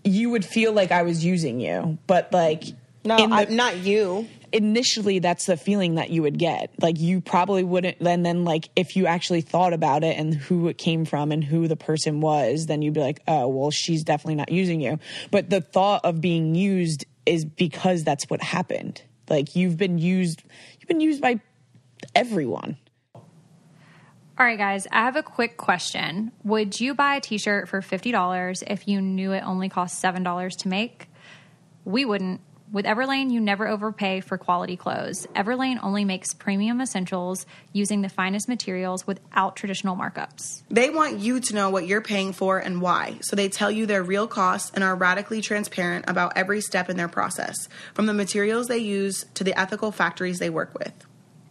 you would feel like I was using you, but like, no, not you. Initially, that's the feeling that you would get. Like, you probably wouldn't. And then, like, if you actually thought about it and who it came from and who the person was, then you'd be like, oh, well, she's definitely not using you. But the thought of being used is because that's what happened. Like, you've been used by everyone. All right, guys, I have a quick question. Would you buy a t-shirt for $50 if you knew it only cost $7 to make? We wouldn't. With Everlane, you never overpay for quality clothes. Everlane only makes premium essentials using the finest materials without traditional markups. They want you to know what you're paying for and why, so they tell you their real costs and are radically transparent about every step in their process, from the materials they use to the ethical factories they work with.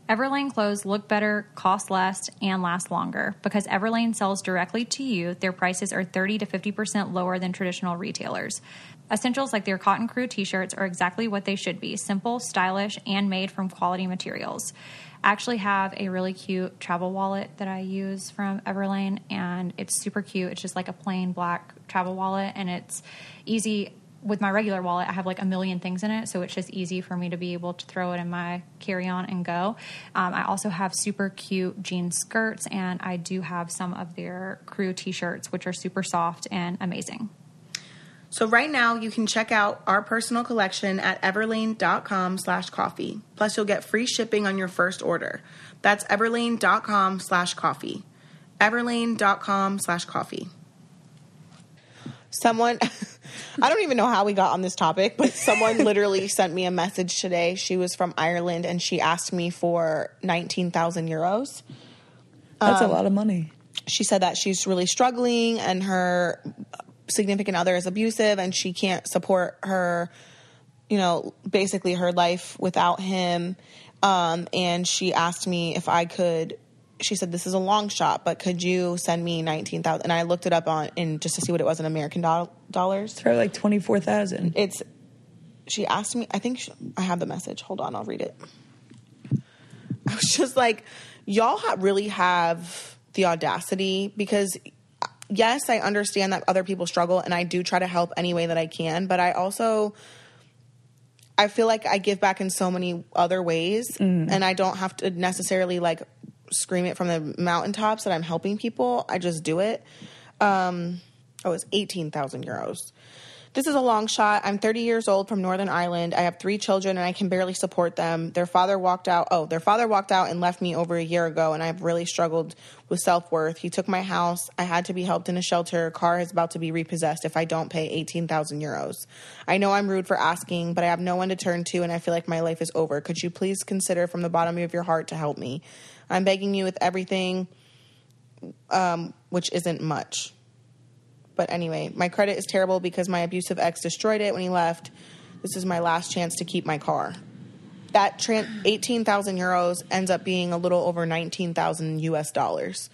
Everlane clothes look better, cost less, and last longer. Because Everlane sells directly to you, their prices are 30 to 50% lower than traditional retailers. Essentials like their Cotton Crew t-shirts are exactly what they should be: simple, stylish, and made from quality materials. I actually have a really cute travel wallet that I use from Everlane, and it's super cute. It's just like a plain black travel wallet, and it's easy. With my regular wallet, I have like a million things in it, so it's just easy for me to be able to throw it in my carry-on and go. I also have super cute jean skirts, and I do have some of their Crew t-shirts, which are super soft and amazing. So right now, you can check out our personal collection at everlane.com/coffee. Plus, you'll get free shipping on your first order. That's everlane.com/coffee. everlane.com/coffee. Someone, I don't even know how we got on this topic, but someone literally sent me a message today. She was from Ireland, and she asked me for 19,000 euros. That's a lot of money. She said that she's really struggling, and her significant other is abusive, and she can't support her, basically her life without him. And she asked me if I could. She said, this is a long shot, but could you send me 19,000? And I looked it up just to see what it was in American dollars. It's probably like 24,000. She asked me, I have the message. Hold on, I'll read it. I was just like, y'all really have the audacity, because yes, I understand that other people struggle, and I do try to help any way that I can, but I feel like I give back in so many other ways, and I don't have to necessarily like scream it from the mountaintops that I'm helping people. I just do it. It's 18,000 euros. This is a long shot. I'm 30 years old from Northern Ireland. I have 3 children, and I can barely support them. Their father walked out and left me over a year ago, and I've really struggled with self-worth. He took my house. I had to be helped in a shelter. Car is about to be repossessed if I don't pay 18,000 euros. I know I'm rude for asking, but I have no one to turn to, and I feel like my life is over. Could you please consider from the bottom of your heart to help me? I'm begging you with everything, which isn't much. But anyway, my credit is terrible because my abusive ex destroyed it when he left. This is my last chance to keep my car. That 18,000 euros ends up being a little over 19,000 US dollars.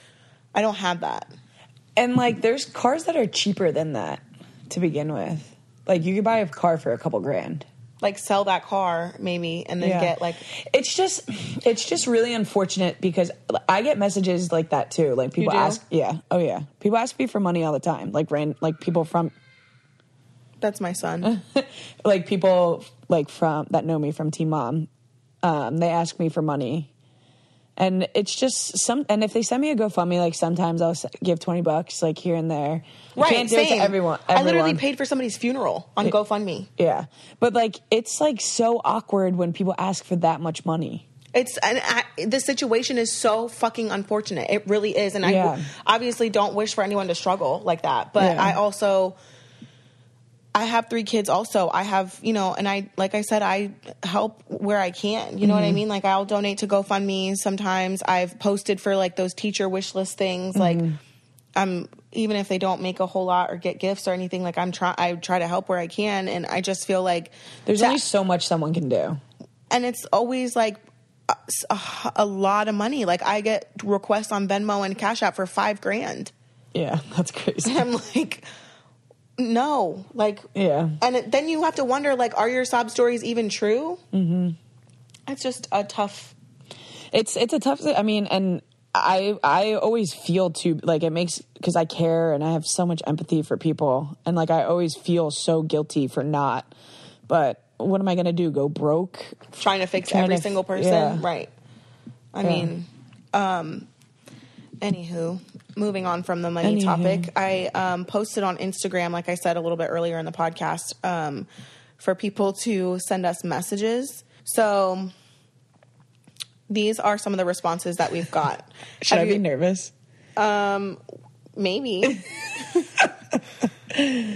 I don't have that. And like, there's cars that are cheaper than that to begin with. Like, you could buy a car for a couple grand. Like, sell that car maybe and then get like... It's just really unfortunate because I get messages like that too. Like, people ask... Yeah. Oh, yeah. People ask me for money all the time. Like, people from... That's my son. Like people like from that know me from Teen Mom, they ask me for money. And it's just and if they send me a GoFundMe, like sometimes I'll give $20 like here and there. You Right, can't do it to everyone. I literally paid for somebody's funeral on GoFundMe. Yeah. But like, it's like so awkward when people ask for that much money. The situation is so fucking unfortunate. It really is. And I obviously don't wish for anyone to struggle like that. But I have 3 kids also. I have, and like I said, I help where I can. You know what I mean? Like I'll donate to GoFundMe sometimes. I've posted for like those teacher wish list things. Like even if they don't make a whole lot or get gifts or anything, like I try to help where I can. And I just feel like there's only so much someone can do. And it's always like a lot of money. Like I get requests on Venmo and Cash App for $5,000. Yeah, that's crazy. And I'm like, no, like, yeah. And then you have to wonder, like, are your sob stories even true? Mm-hmm. It's just a tough. It's a tough. I mean, and I always feel too, like it makes, because I care and I have so much empathy for people, and like I always feel so guilty for not. But what am I going to do? Go broke? Trying to fix every single person? Yeah. Right. I mean, anywho, moving on from the money topic, I posted on Instagram, like I said a little bit earlier in the podcast, for people to send us messages. So these are some of the responses that we've got. Should I be nervous? Maybe.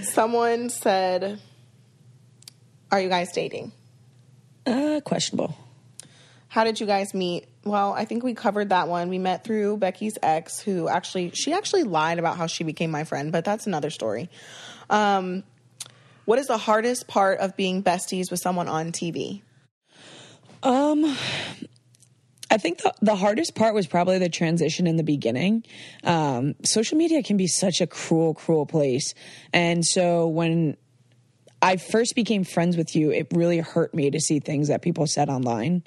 Someone said, "Are you guys dating?" Questionable. How did you guys meet? Well, I think we covered that one. We met through Becky's ex, who she actually lied about how she became my friend, but that's another story. What is the hardest part of being besties with someone on TV? I think the hardest part was probably the transition in the beginning. Social media can be such a cruel, cruel place. And so when I first became friends with you, it really hurt me to see things that people said online,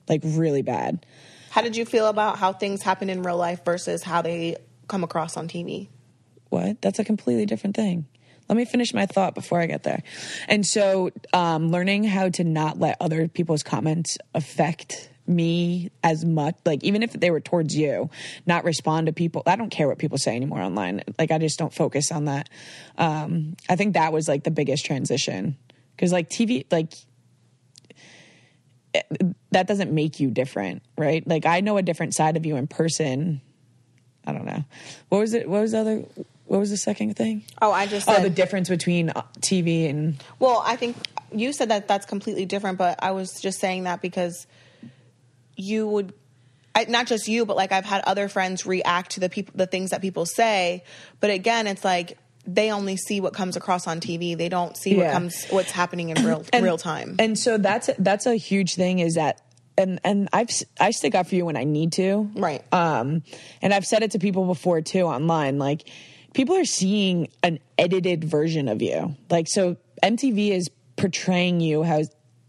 like really bad. How did you feel about how things happen in real life versus how they come across on TV? What? That's a completely different thing. Let me finish my thought before I get there. And so learning how to not let other people's comments affect me as much, like even if they were towards you, not respond to people. I don't care what people say anymore online. Like I just don't focus on that. I think that was like the biggest transition, because like TV, like that doesn't make you different, right? Like I know a different side of you in person. I don't know. What was it? What was the second thing? Oh, I just said, the difference between TV and. Well, I think you said that that's completely different, but I was just saying that because you would, not just you, but like I've had other friends react to the things that people say, but again, it's like they only see what comes across on TV. They don't see what's happening in real time. And so that's a huge thing, is that, and I stick up for you when I need to. Right. And I've said it to people before too online, like people are seeing an edited version of you. Like, so MTV is portraying you how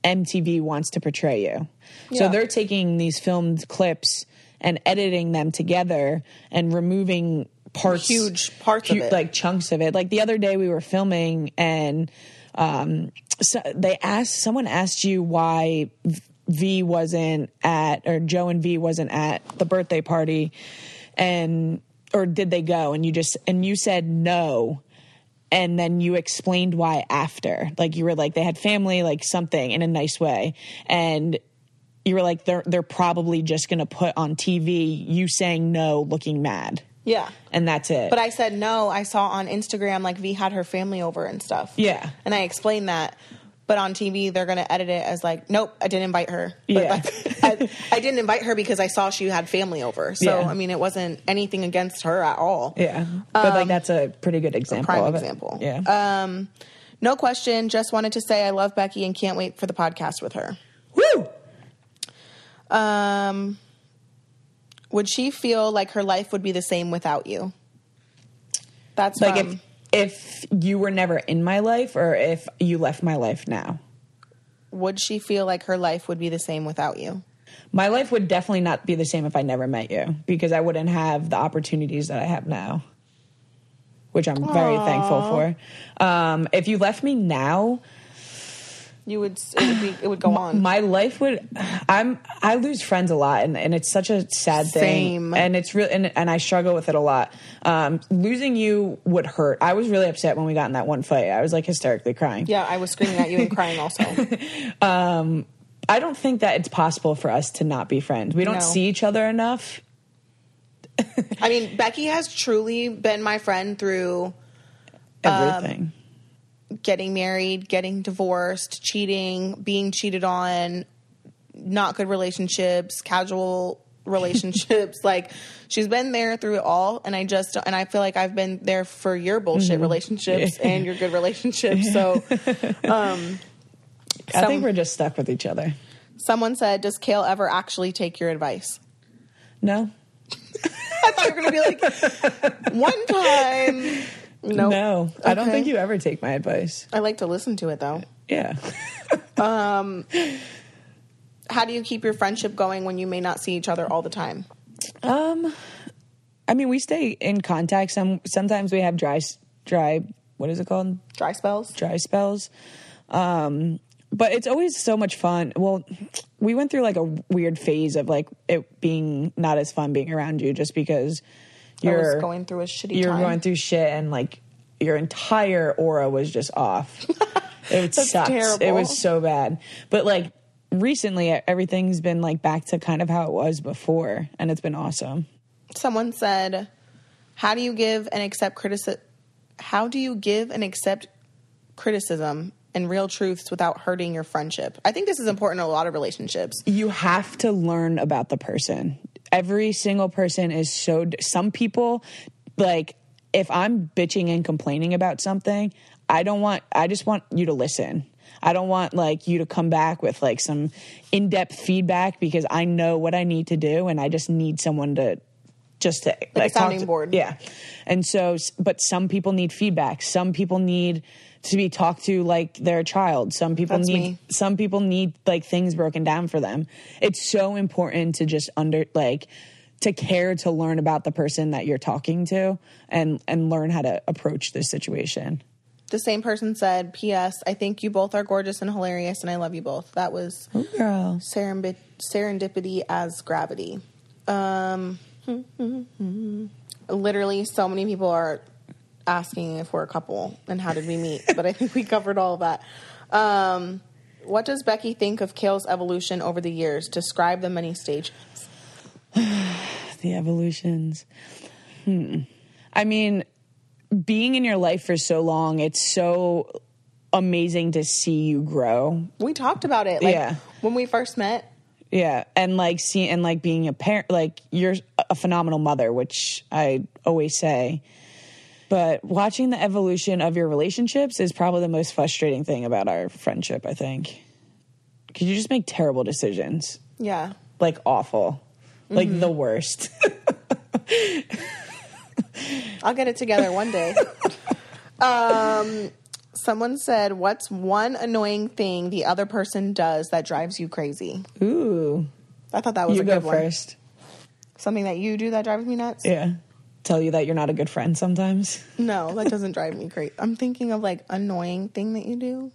MTV wants to portray you. Yeah. So they're taking these filmed clips and editing them together and removing huge parts of it, like chunks of it. Like the other day we were filming and someone asked you why V wasn't at, or Joe and V wasn't at the birthday party, or did they go? And you said no. And then you explained why after. Like you were like, they had family, like something in a nice way. And you were like, they're probably just going to put on TV you saying no looking mad. Yeah. And that's it. But I said no. I saw on Instagram like V had her family over and stuff. Yeah. And I explained that. But on TV, they're going to edit it as like, nope, I didn't invite her. Yeah. But I didn't invite her because I saw she had family over. So, I mean, it wasn't anything against her at all. Yeah. But like that's a pretty good example. Prime example. Yeah. No question. Just wanted to say I love Becky and can't wait for the podcast with her. Woo! Would she feel like her life would be the same without you? That's like if you were never in my life, or if you left my life now. Would she feel like her life would be the same without you? My life would definitely not be the same if I never met you, because I wouldn't have the opportunities that I have now. which I'm very thankful for. If you left me now, it would go on. My life would. I lose friends a lot, and it's such a sad thing. And it's real, and I struggle with it a lot. Losing you would hurt. I was really upset when we got in that one fight. I was like hysterically crying. Yeah, I was screaming at you and crying also. I don't think that it's possible for us to not be friends. We don't see each other enough. I mean, Becky has truly been my friend through everything. Getting married, getting divorced, cheating, being cheated on, not good relationships, casual relationships. Like, she's been there through it all, and I feel like I've been there for your bullshit relationships and your good relationships. So I think we're just stuck with each other. Someone said, does Kail ever actually take your advice? No. I thought you were going to be like, one time. Nope. No. Okay. I don't think you ever take my advice. I like to listen to it, though. Yeah. How do you keep your friendship going when you may not see each other all the time? I mean, we stay in contact. Sometimes we have dry, what is it called? Dry spells? Dry spells. But it's always so much fun. Well, we went through like a weird phase of like it being not as fun being around you just because you're going through a shitty time. You're going through shit and like your entire aura was just off. It sucked. Terrible. It was so bad. But like recently everything's been like back to kind of how it was before, and it's been awesome. Someone said, how do you give and accept criticism and real truths without hurting your friendship? I think this is important in a lot of relationships. You have to learn about the person. Every single person is some people, like, if I'm bitching and complaining about something, I just want you to listen. I don't want like you to come back with like some in-depth feedback because I know what I need to do and I just need someone to like a sounding board. Yeah. And so, but some people need feedback. Some people need to be talked to like they're a child. Some people need like things broken down for them. It's so important to just to care to learn about the person that you're talking to and learn how to approach this situation. The same person said, P.S. I think you both are gorgeous and hilarious and I love you both. That was serendipity as gravity. Literally so many people are asking if we're a couple and how did we meet, but I think we covered all of that. What does Becky think of Kail's evolution over the years? Describe the many stages. The evolutions. I mean, being in your life for so long, it's so amazing to see you grow. We talked about it when we first met. Yeah, and like being a parent, like you're a phenomenal mother, which I always say. But watching the evolution of your relationships is probably the most frustrating thing about our friendship, I think. Because you just make terrible decisions. Yeah. Like awful. Like the worst. I'll get it together one day. Someone said, what's one annoying thing the other person does that drives you crazy? Ooh. I thought that was a good one. You go first. Something that you do that drives me nuts? Yeah. Tell you that you're not a good friend sometimes? No, that doesn't drive me crazy. I'm thinking of like annoying thing that you do.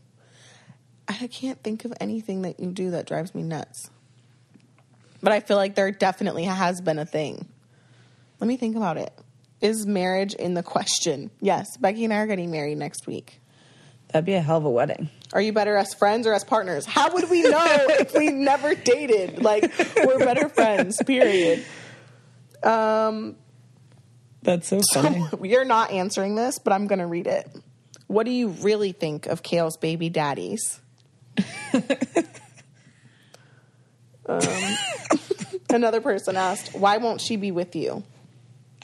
I can't think of anything that you do that drives me nuts. But I feel like there definitely has been a thing. Let me think about it. Is marriage in the question? Yes. Becky and I are getting married next week. That'd be a hell of a wedding. Are you better as friends or as partners? How would we know if we never dated? Like, we're better friends, period. That's so funny. So, you're not answering this, but I'm going to read it. What do you really think of Kail's baby daddies? Another person asked, why won't she be with you?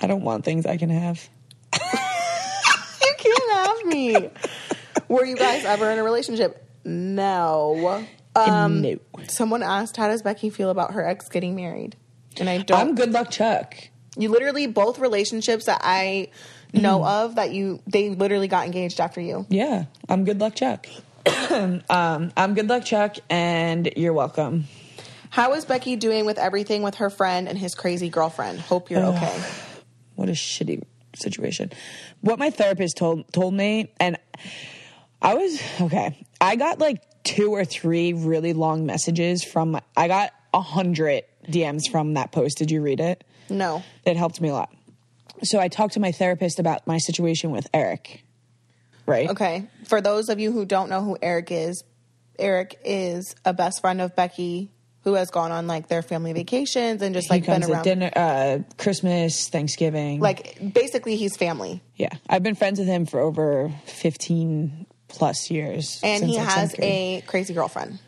I don't want things I can have. You can't have me. Were you guys ever in a relationship? No. No. Someone asked, how does Becky feel about her ex getting married? And I don't. I'm good luck Chuck. You literally, both relationships that I know of, they literally got engaged after you. Yeah. I'm good luck Chuck. I'm good luck Chuck, and you're welcome. How is Becky doing with everything with her friend and his crazy girlfriend? Hope you're okay. What a shitty situation. What my therapist told me, and I was, okay, I got like 2 or 3 really long messages I got 100 DMs from that post. Did you read it? No. It helped me a lot. So I talked to my therapist about my situation with Eric, right? Okay. For those of you who don't know who Eric is a best friend of Becky who has gone on like their family vacations and just like been around. Dinner, Christmas, Thanksgiving. Like basically he's family. Yeah. I've been friends with him for over 15 plus years. And he has a crazy girlfriend.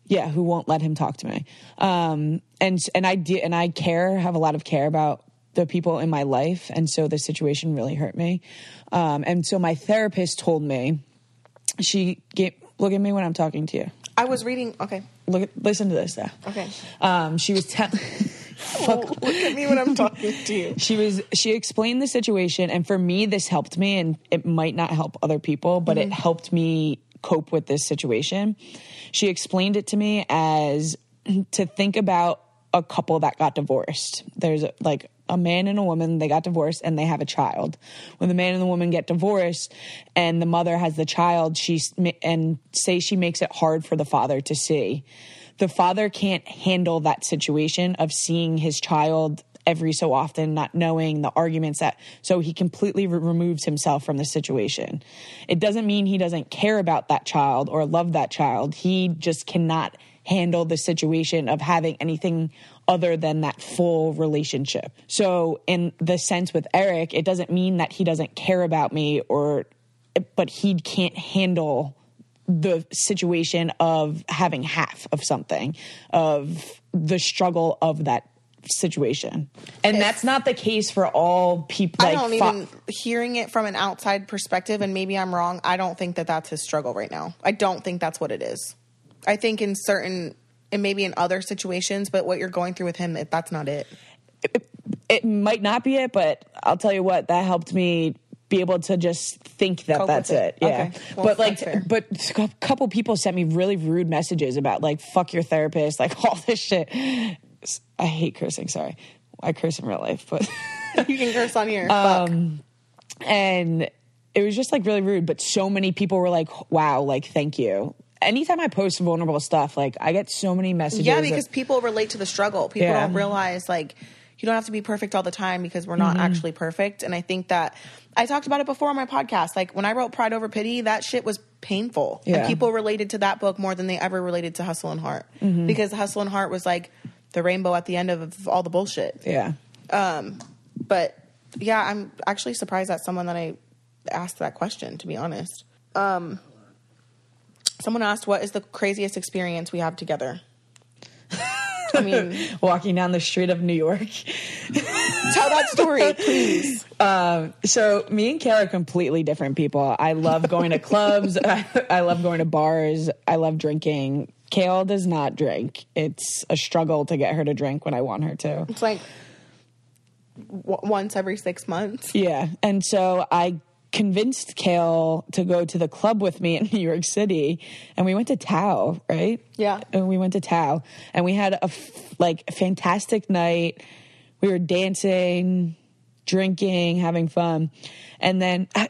Yeah, who won't let him talk to me. And I have a lot of care about the people in my life, and so the situation really hurt me. And so my therapist told me, look at me when I'm talking to you. I was reading, okay. Listen to this, though. Okay. She was look at me when I'm talking to you. She explained the situation, and for me, this helped me, and it might not help other people, but it helped me cope with this situation. She explained it to me as to think about a couple that got divorced. There's like a man and a woman, they got divorced and they have a child. When the man and the woman get divorced and the mother has the child, she makes it hard for the father to see. The father can't handle that situation of seeing his child every so often, not knowing the arguments so he completely removes himself from the situation. It doesn't mean he doesn't care about that child or love that child. He just cannot handle the situation of having anything other than that full relationship. So in the sense with Eric, it doesn't mean that he doesn't care about me but he can't handle the situation of having half of something, of the struggle of that situation. And that's not the case for all people. I don't even, hearing it from an outside perspective, and maybe I'm wrong, I don't think that that's his struggle right now. I don't think that's what it is. I think in certain, and maybe in other situations, but what you're going through with him, that's not it. It might not be it, but I'll tell you what, that helped me be able to just think that that's it. Yeah. Okay. Well, but a couple people sent me really rude messages about like, fuck your therapist, like all this shit. I hate cursing, sorry. I curse in real life, but you can curse on here. And it was just like really rude, but so many people were like, wow, like, thank you. Anytime I post vulnerable stuff, like I get so many messages. Yeah, because people relate to the struggle. People don't realize like you don't have to be perfect all the time because we're not actually perfect. And I think that I talked about it before on my podcast. Like when I wrote Pride Over Pity, that shit was painful. Yeah. And people related to that book more than they ever related to Hustle and Heart. Because Hustle and Heart was like the rainbow at the end of all the bullshit. Yeah. But yeah, I'm actually surprised at someone that I asked that question, to be honest. Someone asked, what is the craziest experience we have together? I mean, walking down the street of New York. Tell that story, please. So me and Kail are completely different people. I love going to clubs. I love going to bars. I love drinking. Kail does not drink. It's a struggle to get her to drink when I want her to. It's like once every 6 months. Yeah. And so I convinced Kail to go to the club with me in New York City, and we went to Tao, right? Yeah. And we went to Tao, and we had a fantastic night. We were dancing, drinking, having fun. And then I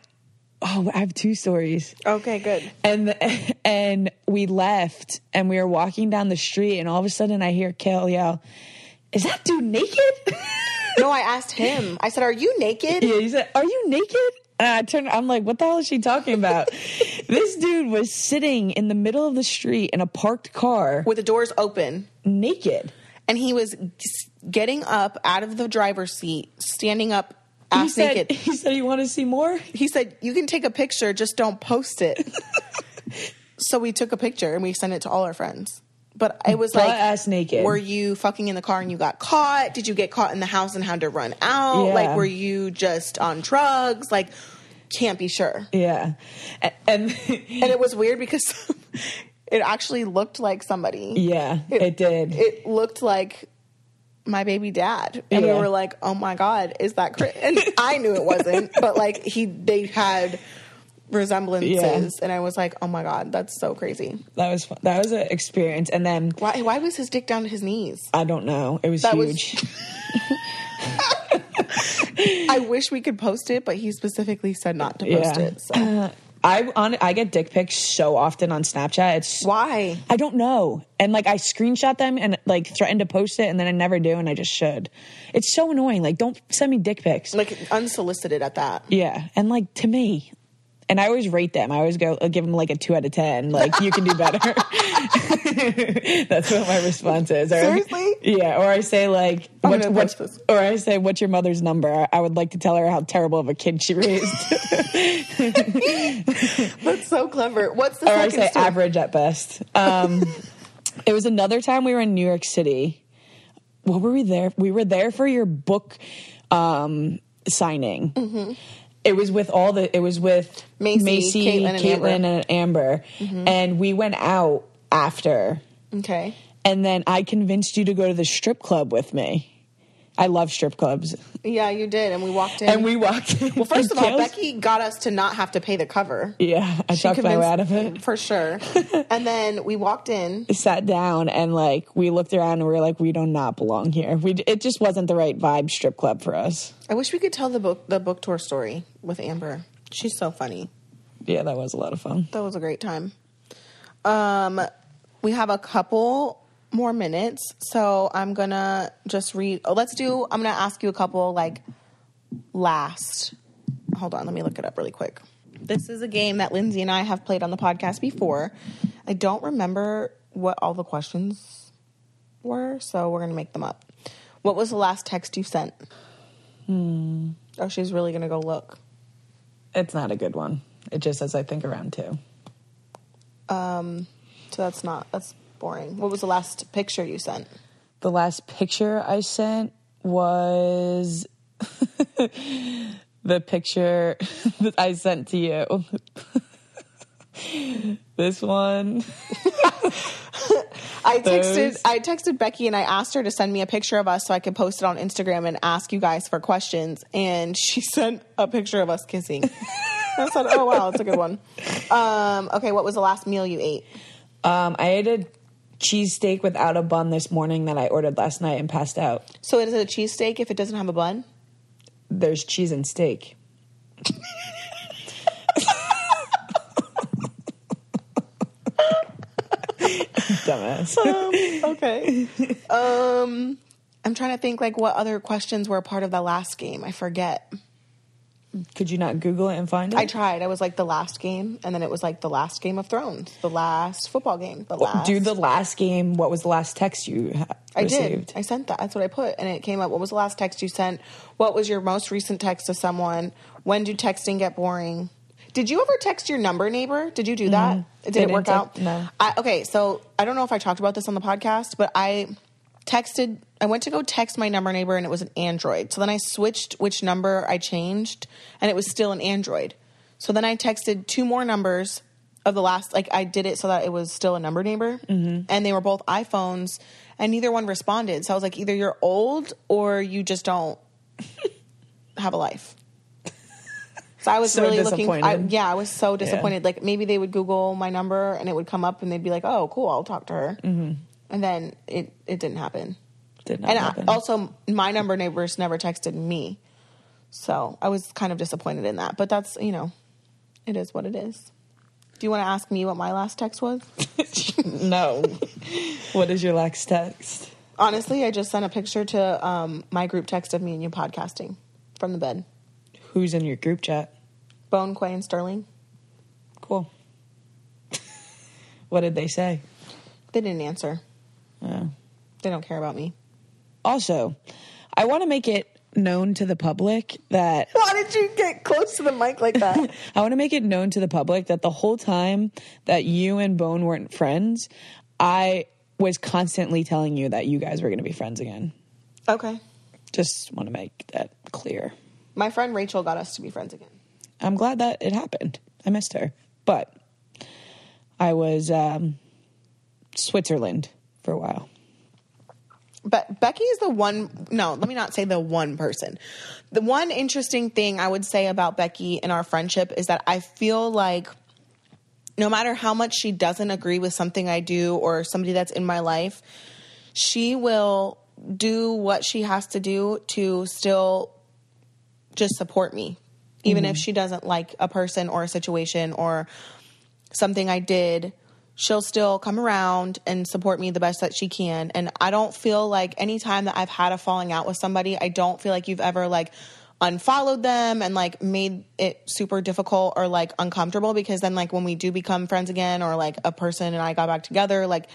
have 2 stories. Okay, good. And we left, and we were walking down the street, and all of a sudden I hear Kail yell, "Is that dude naked?" No, I asked him. I said, "Are you naked?" Yeah, he said, "Are you naked?" And I'm like, what the hell is she talking about? This dude was sitting in the middle of the street in a parked car. With the doors open. Naked. And he was getting up out of the driver's seat, standing up, ass naked. He said, "You want to see more?" He said, "You can take a picture, just don't post it." So we took a picture and we sent it to all our friends. But it was like, ass naked. Were you fucking in the car and you got caught? Did you get caught in the house and had to run out? Yeah. Like, were you just on drugs? Like, can't be sure. Yeah. And it was weird because it actually looked like somebody. Yeah, it did. It looked like my baby dad. And we were like, oh my God, is that Chris? And I knew it wasn't, but like they had resemblances, and I was like, oh my God, that's so crazy. That was fun. That was an experience. And then why was his dick down to his knees? I don't know. It was huge. I wish we could post it, but he specifically said not to post it. So. I get dick pics so often on Snapchat. Why? I don't know. And like I screenshot them and like threaten to post it, and then I never do, and I just should. It's so annoying. Like, don't send me dick pics. Like unsolicited at that. Yeah, and like to me. And I always rate them. I always give them like a 2 out of 10. Like, you can do better. That's what my response is. Or, seriously? Yeah. Or I say like, what's your mother's number? I would like to tell her how terrible of a kid she raised. That's so clever. What's the or second I say story? average at best. It was another time we were in New York City. What were we there? We were there for your book signing. Mm-hmm. It was with Macy, Caitlin, and Amber. Mm-hmm. And we went out after. Okay. And then I convinced you to go to the strip club with me. I love strip clubs. Yeah, you did. And we walked in. Well, first of all, Becky got us to not have to pay the cover. Yeah, I talked my way out of it. For sure. And then we walked in. Sat down and like we looked around and we were like, we do not belong here. It just wasn't the right vibe strip club for us. I wish we could tell the book tour story with Amber. She's so funny. Yeah, that was a lot of fun. That was a great time. We have a couple more minutes, so I'm gonna just read. I'm gonna ask you a couple like last. Hold on, let me look it up really quick. This is a game that Lindsie and I have played on the podcast before. I don't remember what all the questions were, so we're gonna make them up. What was the last text you sent? Oh, she's really gonna go look. It's not a good one. It just says I think around 2. So that's boring. What was the last picture you sent? The last picture I sent was the picture that I sent to you. This one. I texted Becky and I asked her to send me a picture of us so I could post it on Instagram and ask you guys for questions. And she sent a picture of us kissing. I said, oh, wow, that's a good one. Okay, what was the last meal you ate? I ate a cheesesteak without a bun this morning that I ordered last night and passed out. So is it a cheesesteak if it doesn't have a bun? There's cheese and steak. Dumbass. Okay. I'm trying to think like what other questions were a part of the last game. I forget. Could you not Google it and find it? I tried. I was like the last game, and then it was like the last Game of Thrones, the last football game, the last game. What was the last text you received? I sent that. That's what I put, and it came up. What was the last text you sent? What was your most recent text to someone? When did texting get boring? Did you ever text your number neighbor? Did you do that? Mm-hmm. Did it work out? No. Okay, so I don't know if I talked about this on the podcast, but I went to go text my number neighbor and it was an Android. So then I switched which number I changed and it was still an Android. So then I texted 2 more numbers of the last, like I did it so that it was still a number neighbor. Mm-hmm. And they were both iPhones and neither one responded. So I was like, either you're old or you just don't have a life. So I was so really disappointed. I was so disappointed. Yeah. Like maybe they would Google my number and it would come up and they'd be like, oh, cool, I'll talk to her. Mm-hmm. And then it didn't happen. Also, my number neighbors never texted me. So I was kind of disappointed in that. But that's, it is what it is. Do you want to ask me what my last text was? No. What is your last text? Honestly, I just sent a picture to my group text of me and you podcasting from the bed. Who's in your group chat? Bone, Quay, and Sterling. Cool. What did they say? They didn't answer. Oh. They don't care about me. Also, I want to make it known to the public that... Why did you get close to the mic like that? I want to make it known to the public that the whole time that you and Bone weren't friends, I was constantly telling you that you guys were going to be friends again. Okay. Just want to make that clear. My friend Rachel got us to be friends again. I'm glad that it happened. I missed her. But I was Switzerland for a while. But Becky is the one, no, let me not say the one person. The one interesting thing I would say about Becky and our friendship is that I feel like no matter how much she doesn't agree with something I do or somebody that's in my life, she will do what she has to do to still just support me. Even if she doesn't like a person or a situation or something I did, she'll still come around and support me the best that she can. And I don't feel like any time that I've had a falling out with somebody, I don't feel like you've ever like unfollowed them and like made it super difficult or like uncomfortable, because then like when we do become friends again, or like a person and I got back together, like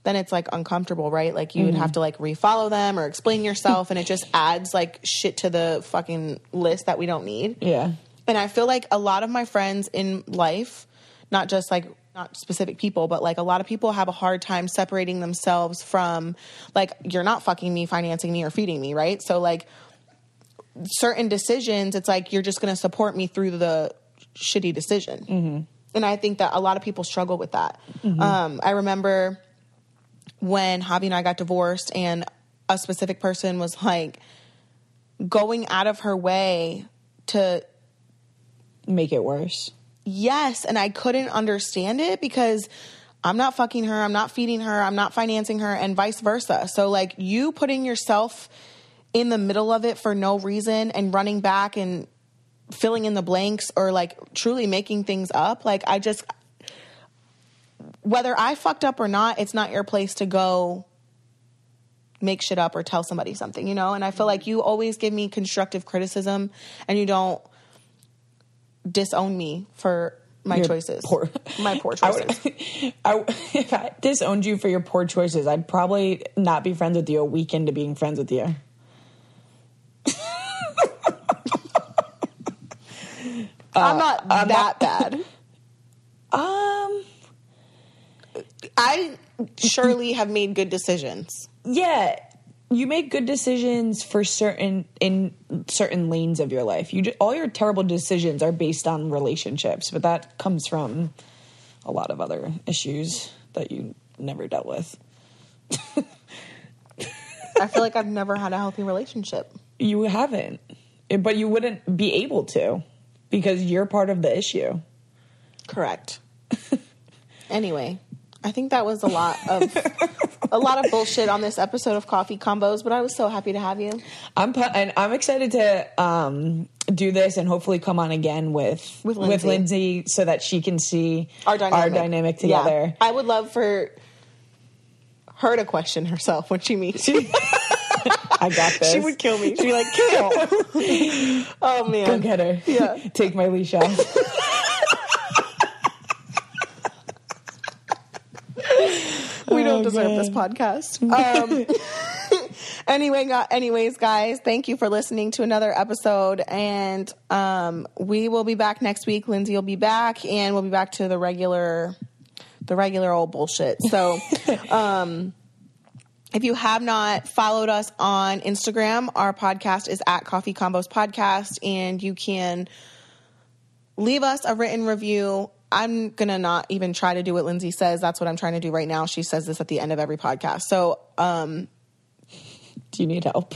then it's like uncomfortable, right? Like you would have to like refollow them or explain yourself, and it just adds like shit to the fucking list that we don't need. Yeah. And I feel like a lot of my friends in life, not just like not specific people, but like a lot of people have a hard time separating themselves from like, you're not fucking me, financing me, or feeding me, right? So like certain decisions, it's like you're just going to support me through the shitty decision. And I think that a lot of people struggle with that. I remember when Javi and I got divorced, and a specific person was like going out of her way to make it worse. Yes, and I couldn't understand it because I'm not fucking her, I'm not feeding her, I'm not financing her, and vice versa. So like you putting yourself in the middle of it for no reason and running back and filling in the blanks or like truly making things up, like I just, whether I fucked up or not, it's not your place to go make shit up or tell somebody something, you know? And I feel like you always give me constructive criticism and you don't disown me for my choices. My poor choices. If I disowned you for your poor choices, I'd probably not be friends with you a week into being friends with you. I'm not that bad. I surely have made good decisions. Yeah, you make good decisions for certain lanes of your life. All your terrible decisions are based on relationships, but that comes from a lot of other issues that you never dealt with. I feel like I've never had a healthy relationship. You haven't, but you wouldn't be able to because you're part of the issue. Correct. Anyway, I think that was a lot of bullshit on this episode of Coffee Combos, but I was so happy to have you. I'm excited to do this and hopefully come on again with Lindsie so that she can see our dynamic together. Yeah. I would love for her to question herself when she meets you. I got this. She would kill me. She'd be like, Kail. Oh, man. Go get her. Yeah. Take my leash off. We don't deserve this podcast. Anyways, guys, thank you for listening to another episode. And we will be back next week. Lindsie will be back, and we'll be back to the regular old bullshit. So if you have not followed us on Instagram, our podcast is at Coffee Combos Podcast, and you can leave us a written review. I'm going to not even try to do what Lindsie says. That's what I'm trying to do right now. She says this at the end of every podcast. So, do you need help?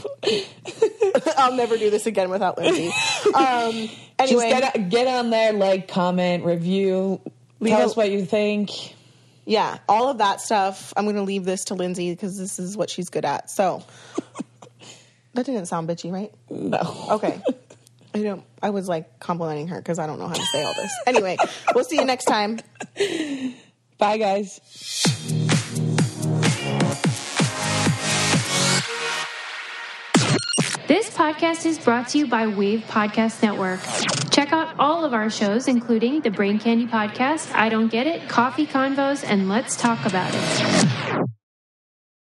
I'll never do this again without Lindsie. Anyway. Just get on there, like, comment, review, tell us what you think. Yeah, all of that stuff. I'm going to leave this to Lindsie because this is what she's good at. So, that didn't sound bitchy, right? No. Okay. I was like complimenting her because I don't know how to say all this. Anyway, we'll see you next time. Bye, guys. This podcast is brought to you by Wave Podcast Network. Check out all of our shows, including the Brain Candy Podcast, I Don't Get It, Coffee Convos, and Let's Talk About It.